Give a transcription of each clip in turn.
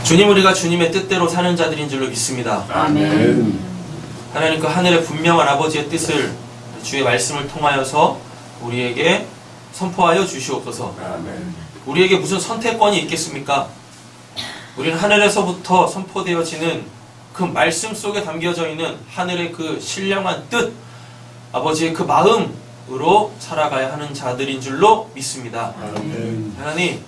주님, 우리가 주님의 뜻대로 사는 자들인 줄로 믿습니다. 아멘. 하나님 그 하늘의 분명한 아버지의 뜻을 주의 말씀을 통하여서 우리에게 선포하여 주시옵소서. 아멘. 우리에게 무슨 선택권이 있겠습니까? 우리는 하늘에서부터 선포되어지는 그 말씀 속에 담겨져 있는 하늘의 그 신령한 뜻, 아버지의 그 마음으로 살아가야 하는 자들인 줄로 믿습니다. 아멘. 하나님,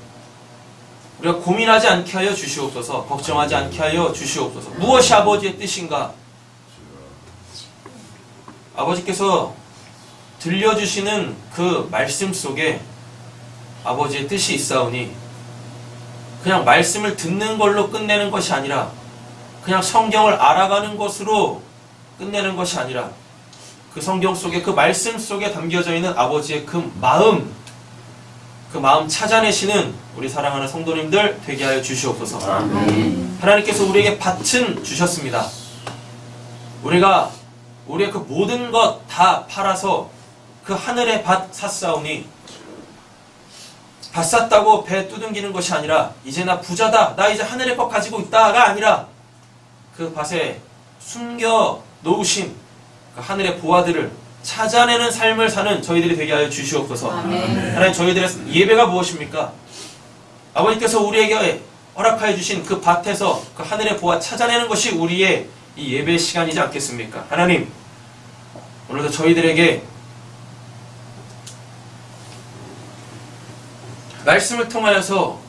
우리가 고민하지 않게 하여 주시옵소서. 걱정하지 않게 하여 주시옵소서. 무엇이 아버지의 뜻인가? 아버지께서 들려주시는 그 말씀 속에 아버지의 뜻이 있사오니 그냥 말씀을 듣는 걸로 끝내는 것이 아니라, 그냥 성경을 알아가는 것으로 끝내는 것이 아니라, 그 성경 속에, 그 말씀 속에 담겨져 있는 아버지의 그 마음 찾아내시는 우리 사랑하는 성도님들 되게 하여 주시옵소서. 아멘. 하나님께서 우리에게 밭은 주셨습니다. 우리가 우리의 그 모든 것 다 팔아서 그 하늘의 밭 샀사오니, 밭 샀다고 배 두둥기는 것이 아니라 이제 나 부자다, 나 이제 하늘의 것 가지고 있다가 아니라, 그 밭에 숨겨 놓으신 그 하늘의 보화들을 찾아내는 삶을 사는 저희들이 되게 하여 주시옵소서. 아멘. 하나님, 저희들의 예배가 무엇입니까? 아버지께서 우리에게 허락하여 주신 그 밭에서 그 하늘의 보화 찾아내는 것이 우리의 이 예배 시간이지 않겠습니까? 하나님, 오늘도 저희들에게 말씀을 통하여서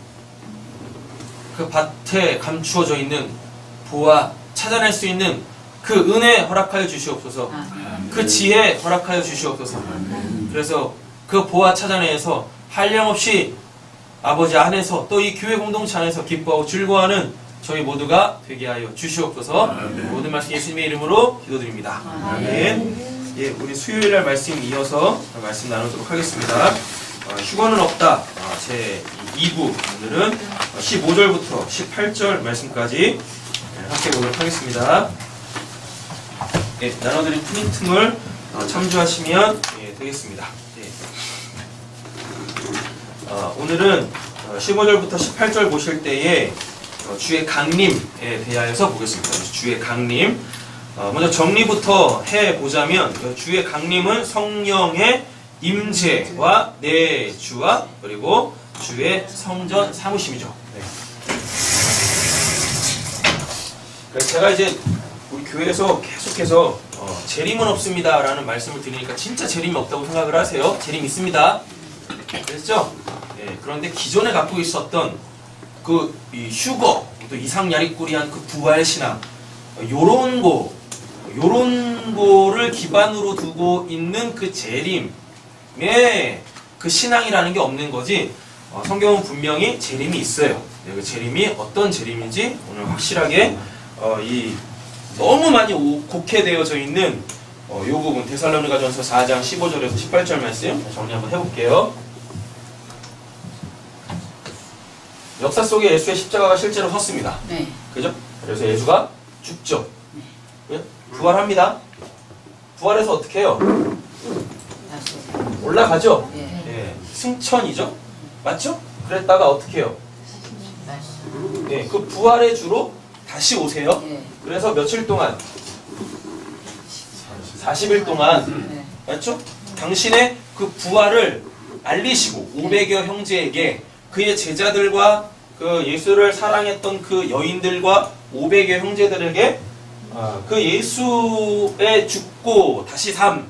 그 밭에 감추어져 있는 보화 찾아낼 수 있는 그 은혜 허락하여 주시옵소서. 그 지혜 허락하여 주시옵소서. 그래서 그 보화 찾아내서 한량없이 아버지 안에서, 또 이 교회 공동체 안에서 기뻐하고 즐거워하는 저희 모두가 되게 하여 주시옵소서. 모든 말씀 예수님의 이름으로 기도드립니다. 아멘. 예, 우리 수요일날 말씀 이어서 말씀 나누도록 하겠습니다. 휴거는 없다. 제 2부, 오늘은 15절부터 18절 말씀까지 함께 보도록 하겠습니다. 예, 나눠드린 프린팅을 참조하시면 되겠습니다. 예. 오늘은 15절부터 18절 보실 때에 주의 강림에 대하여서 보겠습니다. 주의 강림. 먼저 정리부터 해보자면, 주의 강림은 성령의 임재와 내주와 그리고 주의 성전 사무심이죠. 네. 제가 이제 우리 교회에서 계속해서 재림은 없습니다 라는 말씀을 드리니까 진짜 재림이 없다고 생각을 하세요. 재림 있습니다. 그랬죠? 네. 그런데 기존에 갖고 있었던 그 이 휴거, 또 이상야리꾸리한 그 부활신앙, 요런 거를 기반으로 두고 있는 그 재림의 그 신앙이라는 게 없는 거지, 성경은 분명히 재림이 있어요. 네, 그 재림이 어떤 재림인지 오늘 확실하게 이 너무 많이 곡해되어져 있는 요 부분, 데살로니가전서 4장 15절에서 18절 말씀 정리 한번 해볼게요. 역사 속에 예수의 십자가가 실제로 섰습니다. 네. 그죠? 그래서 예수가 죽죠. 네. 부활합니다. 부활해서 어떻게 해요? 다시. 올라가죠? 예. 예. 승천이죠? 맞죠? 그랬다가 어떻게 해요? 다시. 네. 그 부활의 주로 다시 오세요. 예. 그래서 며칠 동안? 40일 동안. 네. 맞죠? 당신의 그 부활을 알리시고 500여 형제에게, 그의 제자들과 그 예수를 사랑했던 그 여인들과 500여 형제들에게 그 예수의 죽고 다시 삶,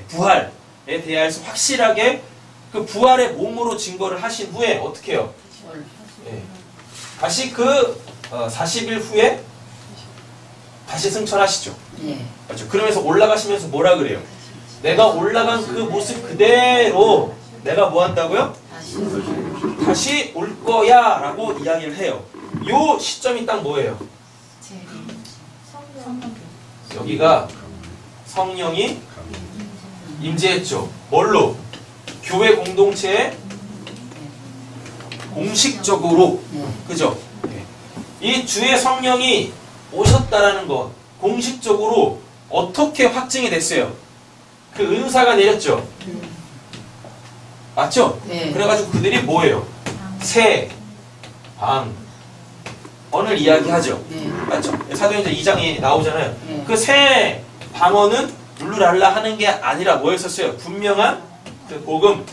부활에 대해서 확실하게 그 부활의 몸으로 증거를 하신 후에 어떻게 해요? 다시 그 40일 후에 다시 승천하시죠. 예. 맞죠? 그러면서 올라가시면서 뭐라 그래요? 내가 올라간 그 모습 그대로 내가 뭐 한다고요? 다시 올 거야 라고 이야기를 해요. 요 시점이 딱 뭐예요? 여기가 성령이 임재했죠. 뭘로? 교회 공동체에 공식적으로. 그죠? 이 주의 성령이 오셨다라는 것, 공식적으로 어떻게 확증이 됐어요? 그 은사가 내렸죠. 맞죠? 네. 그래가지고 그들이 뭐예요? 새 방, 방언을 이야기하죠. 네. 맞죠? 사도행전 2장이 나오잖아요. 네. 그 새 방언은 룰루랄라 하는 게 아니라 뭐였었어요? 분명한 그 복음.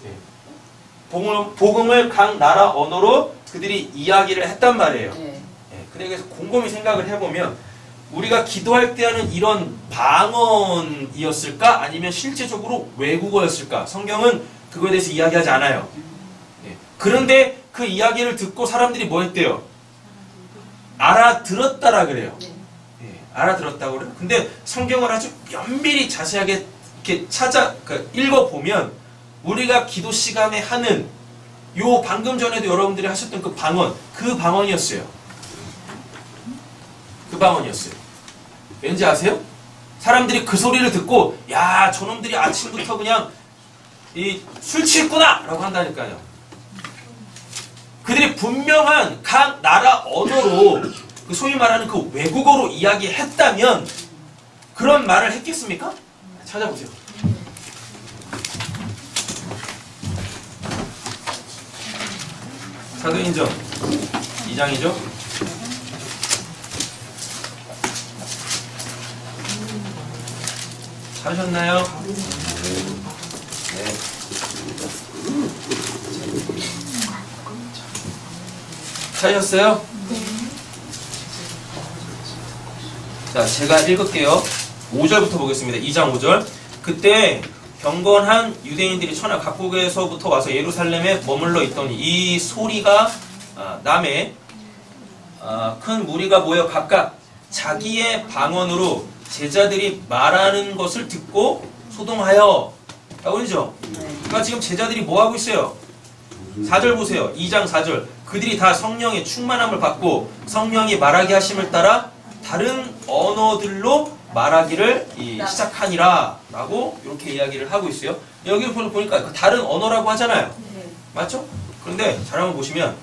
예. 복음을 각 나라 언어로 그들이 이야기를 했단 말이에요. 네. 예. 그래서 곰곰이 생각을 해보면 우리가 기도할 때 하는 이런 방언이었을까? 아니면 실제적으로 외국어였을까? 성경은 그거에 대해서 이야기하지 않아요. 예. 그런데 그 이야기를 듣고 사람들이 뭐 했대요? 알아들었다라 그래요. 예. 알아들었다고 그래요. 근데 성경을 아주 면밀히 자세하게 이렇게 읽어보면 우리가 기도 시간에 하는 요 방금 전에도 여러분들이 하셨던 그 방언이었어요. 그 방언이었어요. 왠지 아세요? 사람들이 그 소리를 듣고 야 저놈들이 아침부터 그냥 술 취했구나 라고 한다니까요. 그들이 분명한 각 나라 언어로 그 소위 말하는 그 외국어로 이야기했다면 그런 말을 했겠습니까? 찾아보세요. 사도행전 2장이죠. 찾으셨나요? 네. 찾으셨어요? 자, 제가 읽을게요. 5절부터 보겠습니다. 2장 5절. 그때 경건한 유대인들이 천하 각국에서부터 와서 예루살렘에 머물러 있더니 이 소리가 남에 큰 무리가 모여 각각 자기의 방언으로 제자들이 말하는 것을 듣고 소동하여 라고 그러죠? 그러니까 지금 제자들이 뭐 하고 있어요? 4절 보세요. 2장 4절. 그들이 다 성령의 충만함을 받고 성령이 말하게 하심을 따라 다른 언어들로 말하기를 시작하니라 라고 이렇게 이야기를 하고 있어요. 여기 보니까 다른 언어라고 하잖아요. 맞죠? 그런데 잘 한번 보시면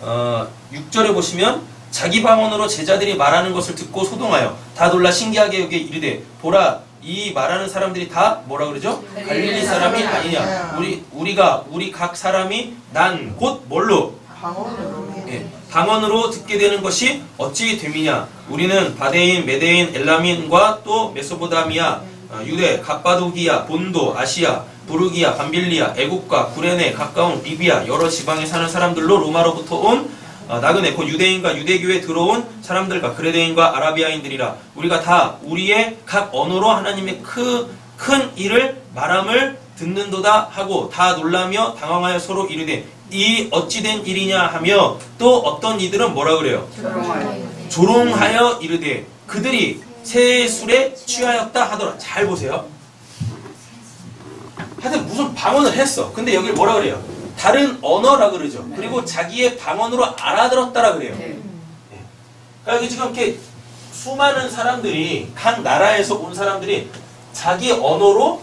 6절에 보시면 자기 방언으로 제자들이 말하는 것을 듣고 소동하여 다 놀라 신기하게 여기에 이르되 보라 이 말하는 사람들이 다 뭐라 그러죠? 갈릴리 사람이 아니냐. 우리 각 사람이 난 곧 뭘로? 방언으로 듣게 되는 것이 어찌 됨이냐. 우리는 바데인, 메데인, 엘라민과 또 메소포타미아, 유대, 갑바도기아, 본도, 아시아, 부르기아, 밤빌리아, 애국과 구레네, 가까운 리비아 여러 지방에 사는 사람들로 로마로부터 온 나그네 곧 유대인과 유대교에 들어온 사람들과 그레데인과 아라비아인들이라. 우리가 다 우리의 각 언어로 하나님의 큰 일을 말함을 듣는도다 하고 다 놀라며 당황하여 서로 이르되 이 어찌된 일이냐 하며 또 어떤 이들은 뭐라 그래요? 조롱하여 이르되 그들이 새 술에 취하였다 하더라. 잘 보세요. 하여튼 무슨 방언을 했어. 근데 여기 뭐라 그래요? 다른 언어라 그러죠. 그리고 자기의 방언으로 알아들었다라 그래요. 그러니까 지금 이렇게 수많은 사람들이 각 나라에서 온 사람들이 자기 언어로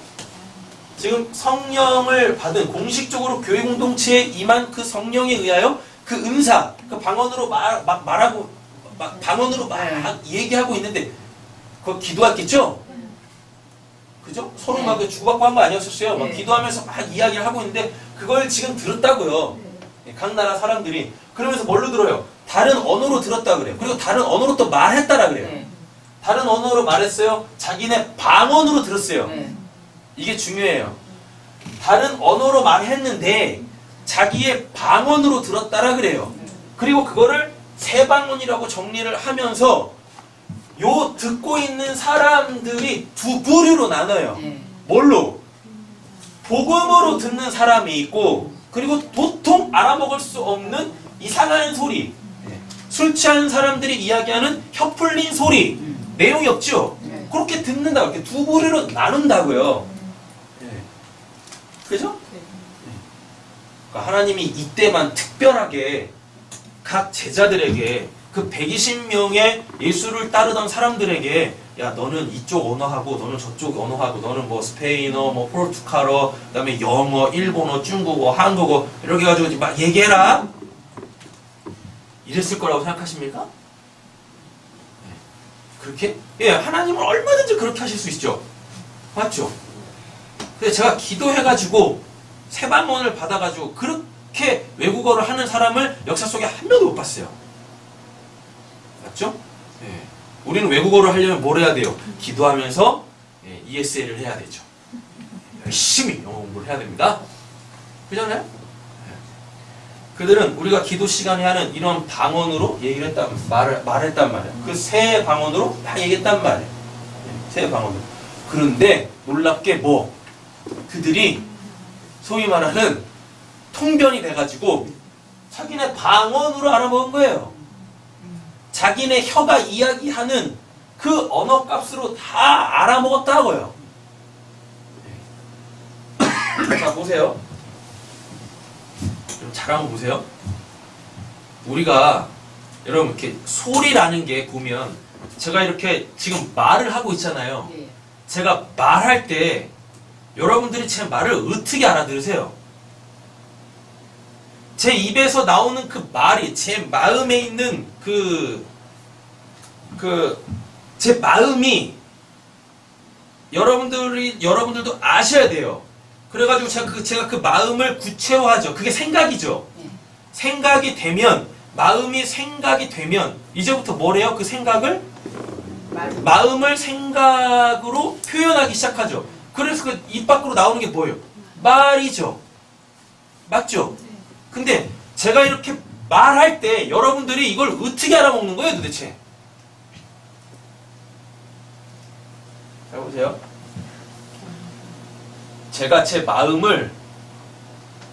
지금 성령을 받은 공식적으로 교회 공동체에 임한 그 성령에 의하여 그 은사, 그 방언으로 말하고 방언으로 막 얘기하고 있는데 그거 기도했겠죠? 그죠? 서로 막 주고받고 한 거 아니었었어요. 막 기도하면서 막 이야기를 하고 있는데 그걸 지금 들었다고요. 각 나라 사람들이. 그러면서 뭘로 들어요? 다른 언어로 들었다 그래요. 그리고 다른 언어로 또 말했다라 그래요. 다른 언어로 말했어요. 자기네 방언으로 들었어요. 이게 중요해요. 다른 언어로 말했는데 자기의 방언으로 들었다라 그래요. 그리고 그거를 새 방언이라고 정리를 하면서 요 듣고 있는 사람들이 두 부류로 나눠요. 뭘로? 복음으로 듣는 사람이 있고 그리고 도통 알아먹을 수 없는 이상한 소리, 술 취한 사람들이 이야기하는 혀 풀린 소리, 내용이 없죠? 그렇게 듣는다고 이렇게 두 부류로 나눈다고요. 그죠? 그러니까 하나님이 이때만 특별하게 각 제자들에게 그 120명의 예수를 따르던 사람들에게 야 너는 이쪽 언어하고 너는 저쪽 언어하고 너는 뭐 스페인어, 뭐 포르투갈어, 그다음에 영어, 일본어, 중국어, 한국어 이렇게 해가지고 막 얘기해라 이랬을 거라고 생각하십니까? 그렇게? 예, 하나님은 얼마든지 그렇게 하실 수 있죠. 맞죠? 근데 제가 기도해가지고 새 방언을 받아가지고 그렇게 외국어를 하는 사람을 역사 속에 한 명도 못 봤어요. 맞죠? 예. 우리는 외국어를 하려면 뭘 해야 돼요? 기도하면서 ESL을 해야 되죠. 열심히 영어 공부를 해야 됩니다. 그잖아요? 예. 그들은 우리가 기도 시간에 하는 이런 방언으로 얘기를 말했단 말이에요. 그 새 방언으로 막 얘기했단 말이에요. 새 방언으로. 그런데 놀랍게 그들이 소위 말하는 통변이 돼가지고 자기네 방언으로 알아먹은 거예요. 자기네 혀가 이야기하는 그 언어 값으로 다 알아먹었다고요. 자, 보세요. 좀 잘 한번 보세요. 우리가 여러분 이렇게 소리라는 게 보면 제가 이렇게 지금 말을 하고 있잖아요. 네. 제가 말할 때 여러분들이 제 말을 어떻게 알아들으세요? 제 입에서 나오는 그 말이 제 마음에 있는 제 마음이 여러분들도 아셔야 돼요. 그래가지고 제가 그 마음을 구체화하죠. 그게 생각이죠. 네. 생각이 되면, 마음이 생각이 되면, 이제부터 뭐래요? 그 생각을? 마음을 생각으로 표현하기 시작하죠. 그래서 그 입 밖으로 나오는 게 뭐예요? 말이죠. 맞죠? 근데 제가 이렇게 말할 때 여러분들이 이걸 어떻게 알아먹는 거예요, 도대체? 자, 보세요. 제가 제 마음을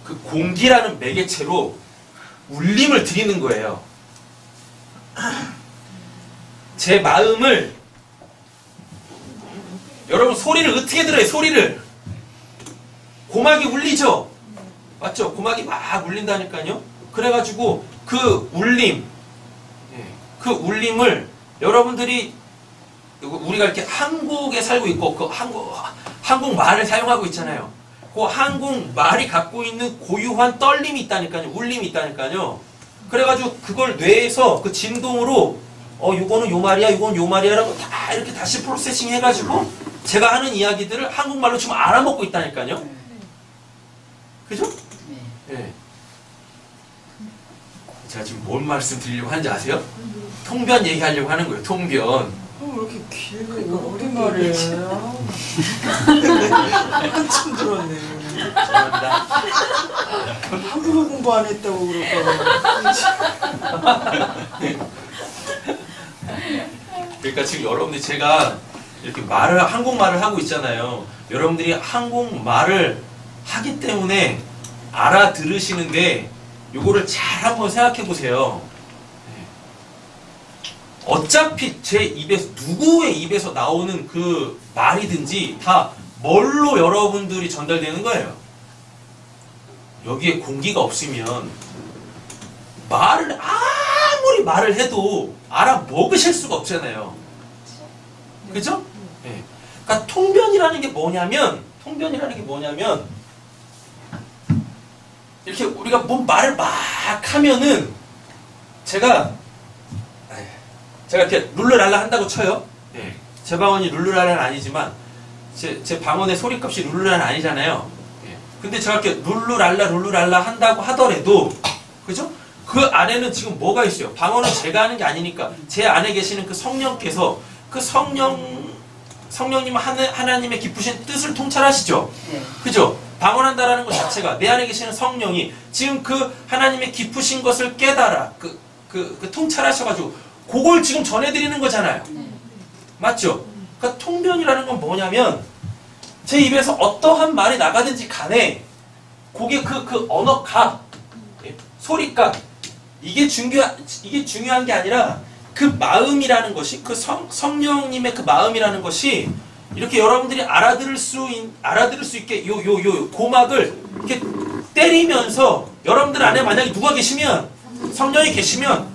그 공기라는 매개체로 울림을 드리는 거예요. 제 마음을, 여러분 소리를 어떻게 들어요? 소리를 고막이 울리죠? 맞죠? 고막이 막 울린다니까요. 그래가지고 그 울림, 그 울림을 여러분들이, 우리가 이렇게 한국에 살고 있고 그 한국 말을 사용하고 있잖아요. 그 한국 말이 갖고 있는 고유한 떨림이 있다니까요. 울림이 있다니까요. 그래가지고 그걸 뇌에서 그 진동으로 요거는 요 말이야, 요건 요 말이야라고 다 이렇게 다시 프로세싱 해가지고 제가 하는 이야기들을 한국말로 지금 알아먹고 있다니까요. 그죠? 네. 제가 지금 뭔 말씀 드리려고 하는지 아세요? 통변 얘기하려고 하는 거예요. 통변. 왜 이렇게 길게 오랜만이에요? 한참 들었네. 죄송합니다. 한국어 공부 안 했다고 그럴까. 그러니까 지금 여러분들이 제가 이렇게 한국말을 하고 있잖아요. 여러분들이 한국말을 하기 때문에 알아들으시는데 요거를 잘 한번 생각해 보세요. 어차피 제 입에서, 누구의 입에서 나오는 그 말이든지 다 뭘로 여러분들이 전달되는 거예요. 여기에 공기가 없으면 아무리 말을 해도 알아먹으실 수가 없잖아요. 그죠? 네. 그러니까 통변이라는 게 뭐냐면 이렇게 우리가 뭔 말을 막 하면은 제가 이렇게 룰루랄라 한다고 쳐요. 네. 제 방언이 룰루랄라는 아니지만 제 방언의 소리값이 룰루랄라는 아니잖아요. 네. 근데 제가 이렇게 룰루랄라 한다고 하더라도, 그죠? 그 안에는 지금 뭐가 있어요? 방언은 제가 하는 게 아니니까 제 안에 계시는 그 성령께서 그 성령님 하나님의 깊으신 뜻을 통찰하시죠. 네. 그죠? 방언한다라는 것 자체가 내 안에 계시는 성령이 지금 그 하나님의 깊으신 것을 깨달아 그 통찰하셔가지고 그걸 지금 전해드리는 거잖아요. 맞죠? 그러니까 통변이라는 건 뭐냐면 제 입에서 어떠한 말이 나가든지 간에 그게 그 언어값, 소리값, 이게 중요한 게 아니라 그 마음이라는 것이, 그 성령님의 그 마음이라는 것이 이렇게 여러분들이 알아들을 수 있게 요 고막을 이렇게 때리면서, 여러분들 안에 만약에 누가 계시면, 성령이 계시면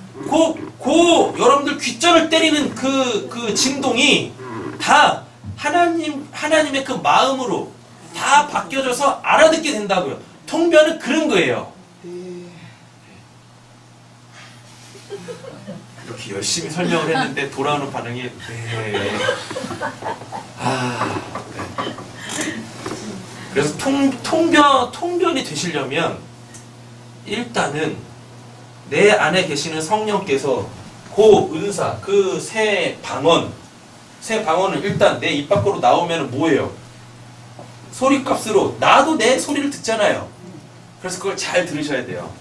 여러분들 귓전을 때리는 그 진동이 다 하나님의 그 마음으로 다 바뀌어져서 알아듣게 된다고요. 통변은 그런 거예요. 이렇게 열심히 설명을 했는데 돌아오는 반응이 네. 그래서 통변이 되시려면 일단은 내 안에 계시는 성령께서 그 은사, 그 새 방언은 일단 내 입 밖으로 나오면 뭐예요? 소리값으로 나도 내 소리를 듣잖아요. 그래서 그걸 잘 들으셔야 돼요.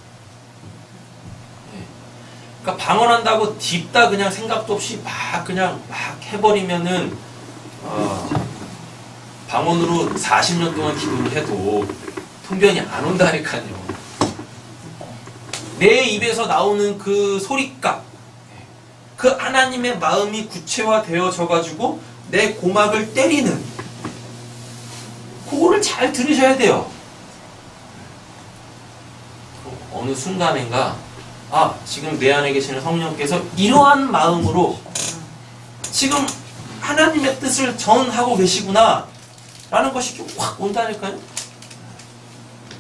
그러니까 방언한다고 딥다 그냥 생각도 없이 그냥 막 해버리면은 방언으로 40년 동안 기도를 해도 통변이 안 온다니까요. 내 입에서 나오는 그 소리값, 그 하나님의 마음이 구체화되어져 가지고 내 고막을 때리는 그거를 잘 들으셔야 돼요. 어느 순간인가 지금 내 안에 계시는 성령께서 이러한 마음으로 지금 하나님의 뜻을 전하고 계시구나 라는 것이 확 온다니까요.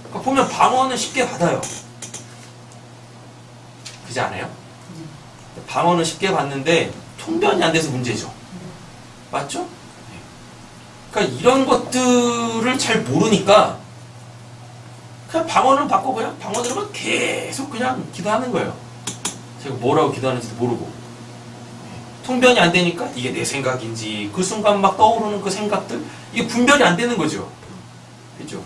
그러니까 보면 방언은 쉽게 받아요. 그렇지 않아요? 방언은 쉽게 받는데 통변이 안 돼서 문제죠. 맞죠? 그러니까 이런 것들을 잘 모르니까 그냥 방언을 받고 그냥 방언으로만 계속 그냥 기도하는 거예요. 제가 뭐라고 기도하는지도 모르고 통변이 안 되니까 이게 내 생각인지 그 순간 막 떠오르는 그 생각들 이게 분별이 안 되는 거죠. 그죠?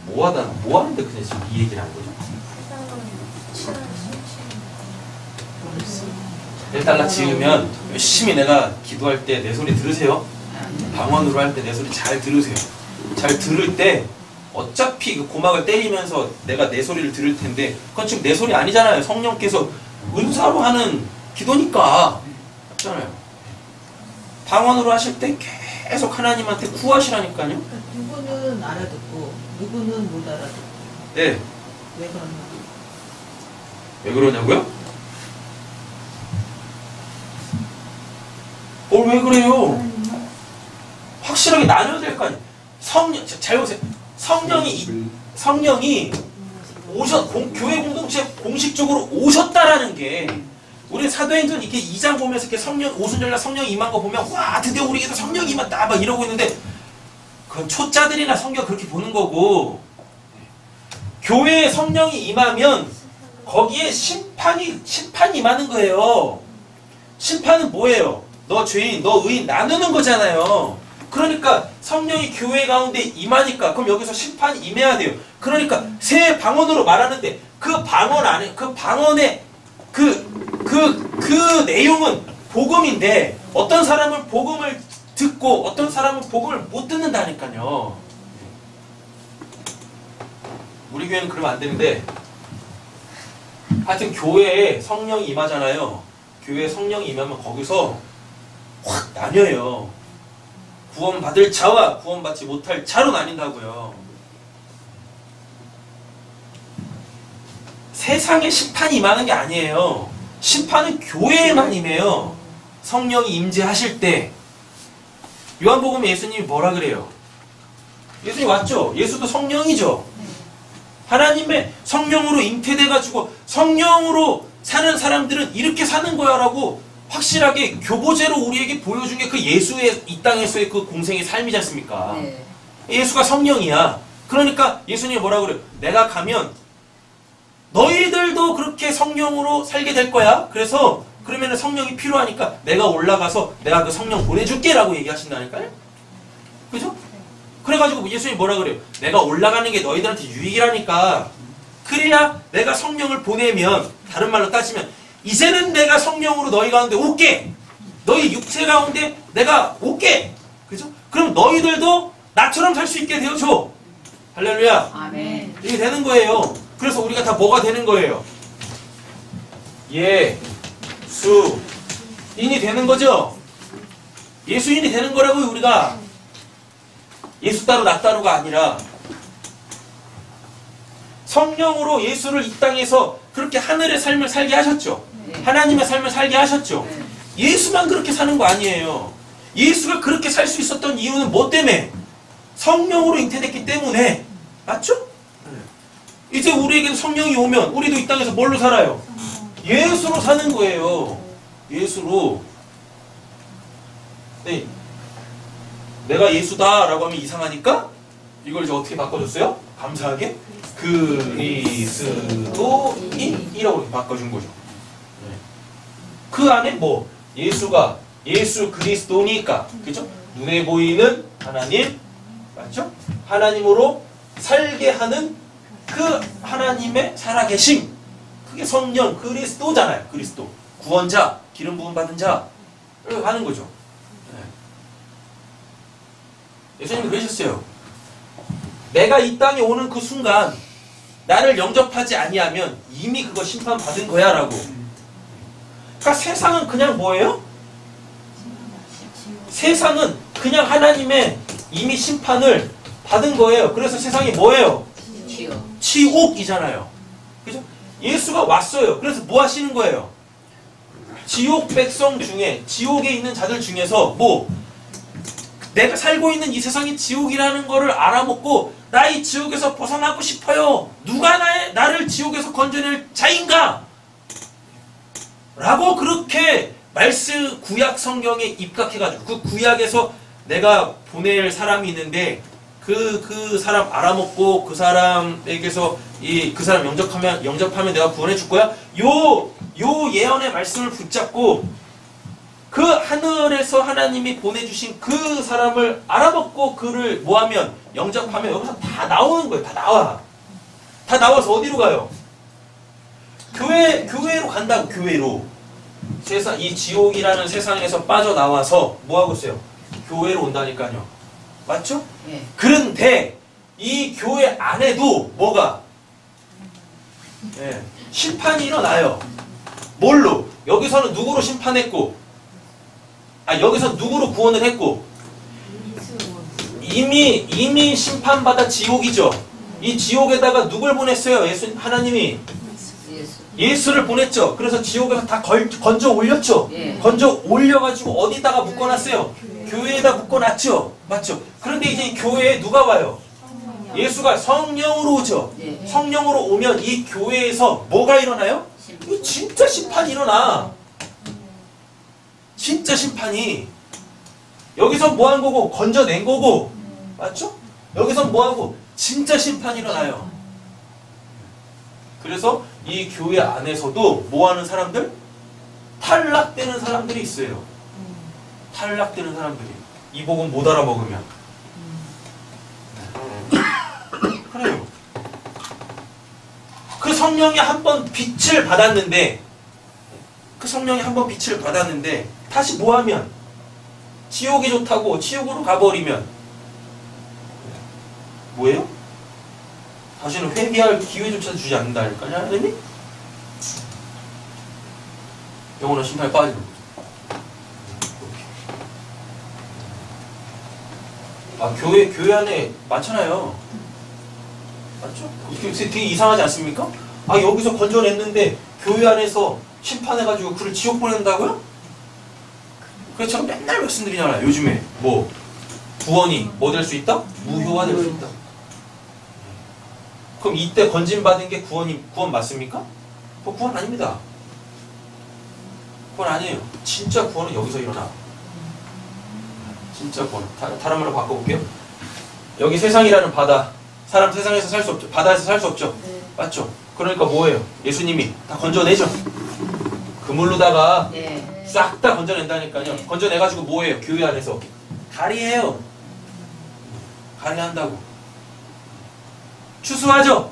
뭐 하는데 그냥 지금 이 얘기를 한 거죠? 1달러 지으면 열심히 내가 기도할 때 내 소리 들으세요. 방언으로 할 때 내 소리 잘 들으세요. 잘 들을 때 어차피 그 고막을 때리면서 내가 내 소리를 들을 텐데 그건 지금 내 소리 아니잖아요. 성령께서 은사로 하는 기도니까 맞잖아요. 방언으로 하실 때 계속 하나님한테 구하시라니까요. 그러니까 누구는 알아듣고 누구는 못 알아듣고. 네. 왜 그러나? 왜 그러냐고요? 왜 그래요? 확실하게 나눠야 될 거 아니에요. 잘 보세요. 성령이 교회 공동체 공식적으로 오셨다라는 게 우리 사도행전 이렇게 2장 보면서 이렇게 오순절날 성령이 임한 거 보면 와 드디어 우리에게도 성령이 임했다 막 이러고 있는데 그건 초짜들이나 성경 그렇게 보는 거고 교회에 성령이 임하면 거기에 심판이 임하는 거예요. 심판은 뭐예요? 너 죄인, 너 의인 나누는 거잖아요. 그러니까 성령이 교회 가운데 임하니까 그럼 여기서 심판이 임해야 돼요. 그러니까 새 방언으로 말하는데 그 방언 안에 그 방언의 그 내용은 복음인데 어떤 사람은 복음을 듣고 어떤 사람은 복음을 못 듣는다니까요. 우리 교회는 그러면 안 되는데 하여튼 교회에 성령이 임하잖아요. 교회에 성령이 임하면 거기서 확 나뉘어요. 구원받을 자와 구원받지 못할 자로 나뉜다고요. 세상에 심판이 임하는 게 아니에요. 심판은 교회에만 임해요. 성령이 임재하실 때. 요한복음에 예수님이 뭐라 그래요? 예수님 왔죠? 예수도 성령이죠? 하나님의 성령으로 잉태돼가지고 성령으로 사는 사람들은 이렇게 사는 거야 라고 확실하게 교보제로 우리에게 보여준 게 그 예수의 이 땅에서의 그 공생의 삶이지 않습니까? 네. 예수가 성령이야. 그러니까 예수님이 뭐라 그래요? 내가 가면 너희들도 그렇게 성령으로 살게 될 거야. 그러면 성령이 필요하니까 내가 올라가서 내가 그 성령 보내줄게 라고 얘기하신다니까요. 그죠? 그래가지고 예수님이 뭐라 그래요? 내가 올라가는 게 너희들한테 유익이라니까. 그래야 내가 성령을 보내면 다른 말로 따지면 이제는 내가 성령으로 너희 가운데 올게. 너희 육체 가운데 내가 올게. 그죠? 그럼 너희들도 나처럼 살 수 있게 되어줘. 할렐루야. 아멘. 이게 되는 거예요. 그래서 우리가 다 뭐가 되는 거예요? 예수인이 되는 거죠. 예수인이 되는 거라고요. 우리가 예수 따로 나 따로가 아니라 성령으로 예수를 이 땅에서 그렇게 하늘의 삶을 살게 하셨죠. 네. 하나님의 삶을 살게 하셨죠. 네. 예수만 그렇게 사는 거 아니에요. 예수가 그렇게 살 수 있었던 이유는 뭐 때문에? 성령으로 잉태됐기 때문에. 맞죠? 이제 우리에게는 성령이 오면 우리도 이 땅에서 뭘로 살아요? 예수로 사는 거예요. 예수로. 네. 내가 예수다 라고 하면 이상하니까 이걸 이제 어떻게 바꿔줬어요? 감사하게? 그리스도인이라고 바꿔준 거죠. 그 안에 뭐 예수가 예수 그리스도니까 그죠? 눈에 보이는 하나님 맞죠? 하나님으로 살게 하는 그 하나님의 살아계심 그게 성령 그리스도잖아요. 그리스도 구원자 기름 부음 받은 자를 하는 거죠. 예수님이 그러셨어요. 내가 이 땅에 오는 그 순간 나를 영접하지 아니하면 이미 그거 심판받은 거야 라고. 그러니까 세상은 그냥 뭐예요? 세상은 그냥 하나님의 이미 심판을 받은 거예요. 그래서 세상이 뭐예요? 지옥이잖아요. 그죠? 예수가 왔어요. 그래서 뭐 하시는 거예요? 지옥 백성 중에 지옥에 있는 자들 중에서 뭐 내가 살고 있는 이 세상이 지옥이라는 거를 알아먹고 나 이 지옥에서 벗어나고 싶어요. 누가 나를 지옥에서 건져낼 자인가? 라고 그렇게 구약 성경에 입각해가지고 그 구약에서 내가 보낼 사람이 있는데 그 사람 알아먹고 그 사람에게서 그 사람 영접하면 내가 구원해 줄 거야. 요 예언의 말씀을 붙잡고 그 하늘에서 하나님이 보내주신 그 사람을 알아먹고 그를 뭐하면 영접하면 여기서 다 나오는 거예요. 다 나와. 다 나와서 어디로 가요? 교회로 간다고. 교회로. 이 지옥이라는 세상에서 빠져나와서 뭐하고 있어요? 교회로 온다니까요. 맞죠? 예. 그런데 이 교회 안에도 뭐가? 심판이 일어나요. 뭘로? 여기서는 누구로 심판했고 여기서 누구로 구원을 했고 이미 심판받아 지옥이죠. 이 지옥에다가 누굴 보냈어요? 하나님이 예수를 보냈죠. 그래서 지옥에서 다 건져 올렸죠. 예. 건져 올려가지고 어디다가 묶어놨어요? 교회에다 묶어놨죠. 맞죠? 그런데 이제 이 교회에 누가 와요? 예수가 성령으로 오죠. 예. 성령으로 오면 이 교회에서 뭐가 일어나요? 이 진짜 심판이 일어나. 진짜 심판이. 여기서 뭐 한 거고 건져낸 거고 맞죠? 여기서 뭐 하고 진짜 심판이 일어나요. 그래서 이 교회 안에서도 뭐 하는 사람들? 탈락되는 사람들이 있어요. 탈락되는 사람들이. 이 복음 못 알아먹으면. 그래요. 그 성령이 한번 빛을 받았는데 다시 뭐하면 지옥이 좋다고 지옥으로 가버리면 뭐예요? 다시는 회개할 기회조차 주지 않는다니까요. 하나님이 영원한 심판에 빠지는 거죠. 교회 안에 많잖아요. 맞죠? 되게 이상하지 않습니까? 여기서 건져냈는데 교회 안에서 심판해가지고 그를 지옥 보낸다고요? 그래서 제가 맨날 말씀드리잖아요. 요즘에 뭐 구원이 뭐 될 수 있다? 무효화될 수 있다. 그럼 이때 건진받은 게 구원 맞습니까? 그거 구원 아닙니다. 구원 아니에요. 진짜 구원은 여기서 일어나. 진짜 구원. 다른 말로 바꿔볼게요. 여기 세상이라는 바다. 사람 세상에서 살 수 없죠. 바다에서 살 수 없죠. 맞죠? 그러니까 뭐예요? 예수님이 다 건져내죠. 그물로다가 싹 다 건져낸다니까요. 건져내가지고 뭐예요? 교회 안에서 가리해요. 가리한다고. 추수하죠.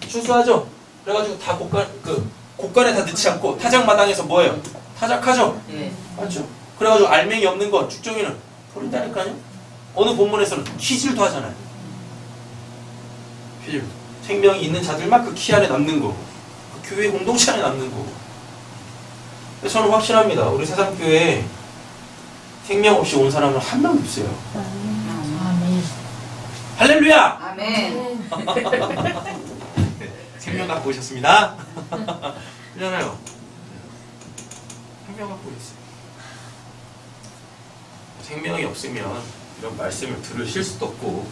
추수하죠. 그래가지고 다 곡간에 다 넣지 않고 타작마당에서 뭐예요? 타작하죠. 맞죠? 그래가지고 알맹이 없는 거 축종이는 버린다니까요. 어느 본문에서는 키질도 하잖아요. 키질. 생명이 있는 자들만 그 키 안에 남는 거. 그 교회 공동체 안에 남는 거. 저는 확실합니다. 우리 세상교회에 생명 없이 온 사람은 한 명도 없어요. 아멘. 할렐루야! 아멘. 네, 생명 갖고 오셨습니다. 그러잖아요. 생명 갖고 있어요. 생명이 없으면 이런 말씀을 들으실 수도 없고.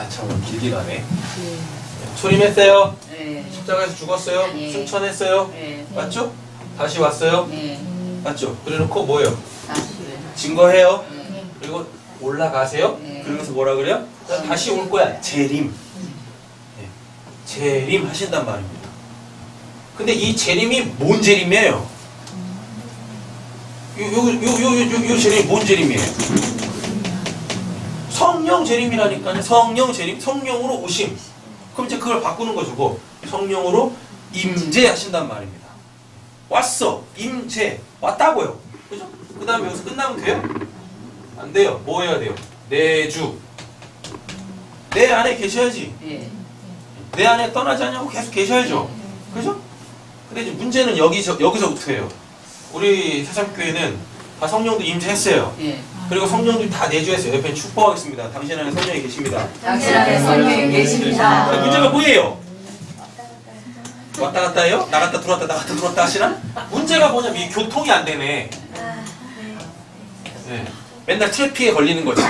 참 길게 가네. 초림했어요. 십자가에서 죽었어요. 승천했어요. 맞죠? 다시 왔어요. 맞죠? 그래놓고 뭐예요? 증거해요. 그리고 올라가세요. 그러면서 뭐라 그래요? 다시 올 거야. 재림. 네. 재림 하신단 말입니다. 근데 이 재림이 뭔 재림이에요? 요 재림이 뭔 재림이에요? 성령 재림이라니까요. 성령 재림. 성령으로 오심. 그럼 이제 그걸 바꾸는 거죠. 뭐. 성령으로 임재하신단 말입니다. 왔어. 임재. 왔다고요. 그죠? 그 다음에 여기서 끝나면 돼요? 안 돼요. 뭐 해야 돼요? 내주. 내 안에 계셔야지. 예. 내 안에 떠나지 않냐고 계속 계셔야죠. 그죠? 근데 이제 문제는 여기서부터예요. 우리 세상교회는 다 성령도 임재했어요. 예. 그리고 성령도 다 내주했어요. 옆에 축복하겠습니다. 당신 안에 성령이 계십니다. 당신 안에 성령이 계십니다. 근데 문제가 뭐예요? 왔다 갔다 해요? 나갔다 들어왔다 나갔다 들어왔다 하시나? 문제가 뭐냐면 이 교통이 안 되네. 네. 맨날 트래픽에 걸리는 거지.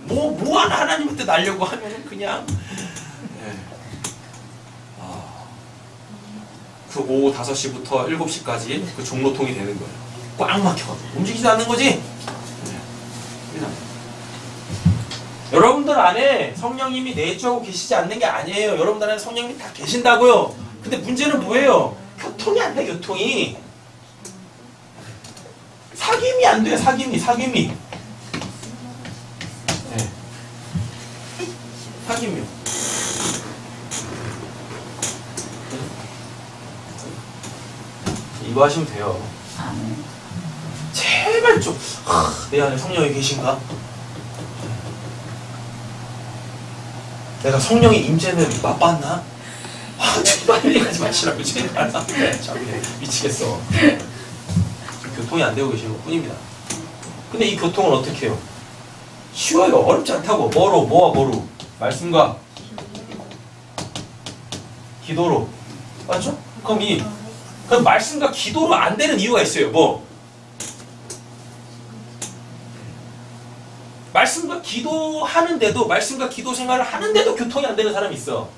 뭐 하나 하나님한테 날려고 하면은 그냥 네. 그 오후 5시부터 7시까지 그 종로통이 되는 거예요. 꽉 막혀. 움직이지 않는 거지? 네. 여러분들 안에 성령님이 내주하고 계시지 않는 게 아니에요. 여러분들 안에 성령님이 다 계신다고요. 근데 문제는 뭐예요? 교통이 안 돼, 교통이. 사귐이 안 돼요, 사귐이. 네. 사귐이요. 이거 하시면 돼요. 제발 좀, 내 안에 성령이 계신가? 내가 성령의 임재는 맛봤나? 제발 이리 가지 마시라고 제발. 참 미치겠어. 교통이 안 되고 계시는 것 뿐입니다. 근데 이 교통은 어떻게 해요? 쉬워요. 어렵지 않다고. 뭐로? 말씀과 기도로. 맞죠? 그럼 말씀과 기도로 안 되는 이유가 있어요. 뭐? 말씀과 기도하는데도, 말씀과 기도 생활을 하는데도 교통이 안 되는 사람이 있어.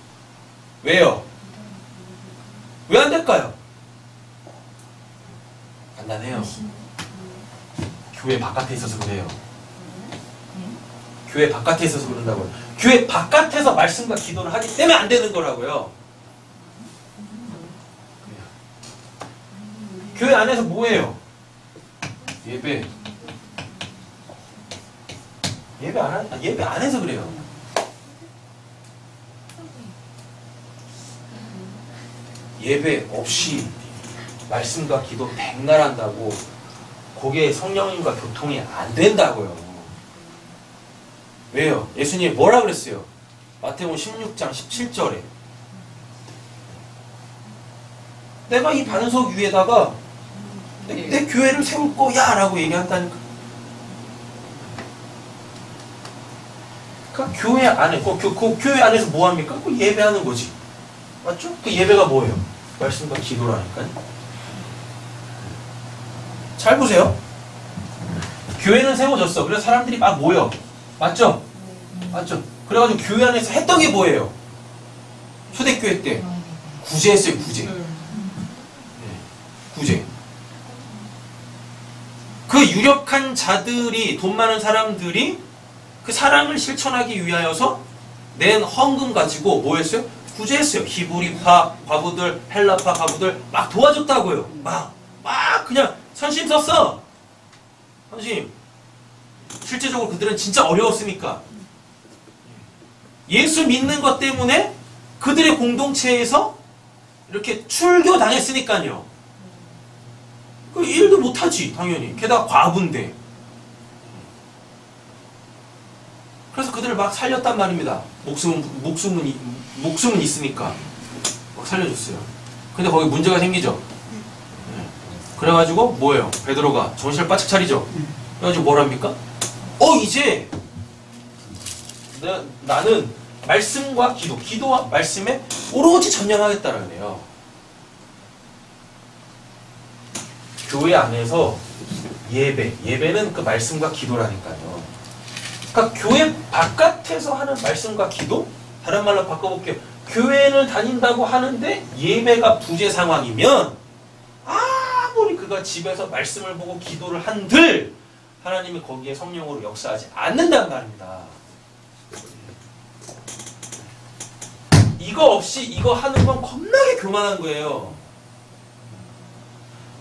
왜요? 왜 안 될까요? 간단해요. 교회 바깥에 있어서 그래요. 교회 바깥에 있어서 그런다고요. 교회 바깥에서 말씀과 기도를 하기 때문에 안 되는 거라고요. 교회 안에서 뭐해요? 예배 안 해서 그래요. 예배 없이 말씀과 기도 백날 한다고 거기에 성령님과 교통이 안 된다고요. 왜요? 예수님이 뭐라 그랬어요? 마태복음 16장 17절에 내가 이 반석 위에다가 내 교회를 세울 거야 라고 얘기한다니까. 그러니까 교회 안에 그 교회 안에서 뭐 합니까? 그 예배하는 거지. 맞죠? 그 예배가 뭐예요? 말씀과 기도라니까요. 잘 보세요. 교회는 세워졌어. 그래서 사람들이 막 모여. 맞죠? 맞죠? 그래가지고 교회 안에서 했던 게 뭐예요? 초대교회 때 구제했어요. 구제. 구제. 그 유력한 자들이, 돈 많은 사람들이 그 사랑을 실천하기 위하여서 낸 헌금 가지고 뭐 했어요? 구제했어요. 히브리파 과부들, 헬라파 과부들 막 도와줬다고요. 막 그냥 선심 썼어. 선심. 실제적으로 그들은 진짜 어려웠으니까. 예수 믿는 것 때문에 그들의 공동체에서 이렇게 출교당했으니까요. 그 일도 못하지 당연히. 게다가 과부인데. 그래서 그들을 막 살렸단 말입니다. 목숨은 있으니까 막 살려줬어요. 근데 거기 문제가 생기죠. 그래가지고 뭐예요? 베드로가 정신을 바짝 차리죠. 그래가지고 뭘 합니까? 이제 나는 말씀과 기도와 말씀에 오로지 전념하겠다라고 해요. 교회 안에서 예배는 그 말씀과 기도라니까요. 그러니까 교회 바깥에서 하는 말씀과 기도? 다른 말로 바꿔볼게요. 교회를 다닌다고 하는데 예배가 부재 상황이면 아무리 그가 집에서 말씀을 보고 기도를 한들 하나님이 거기에 성령으로 역사하지 않는다는 말입니다. 이거 없이 이거 하는 건 겁나게 교만한 거예요.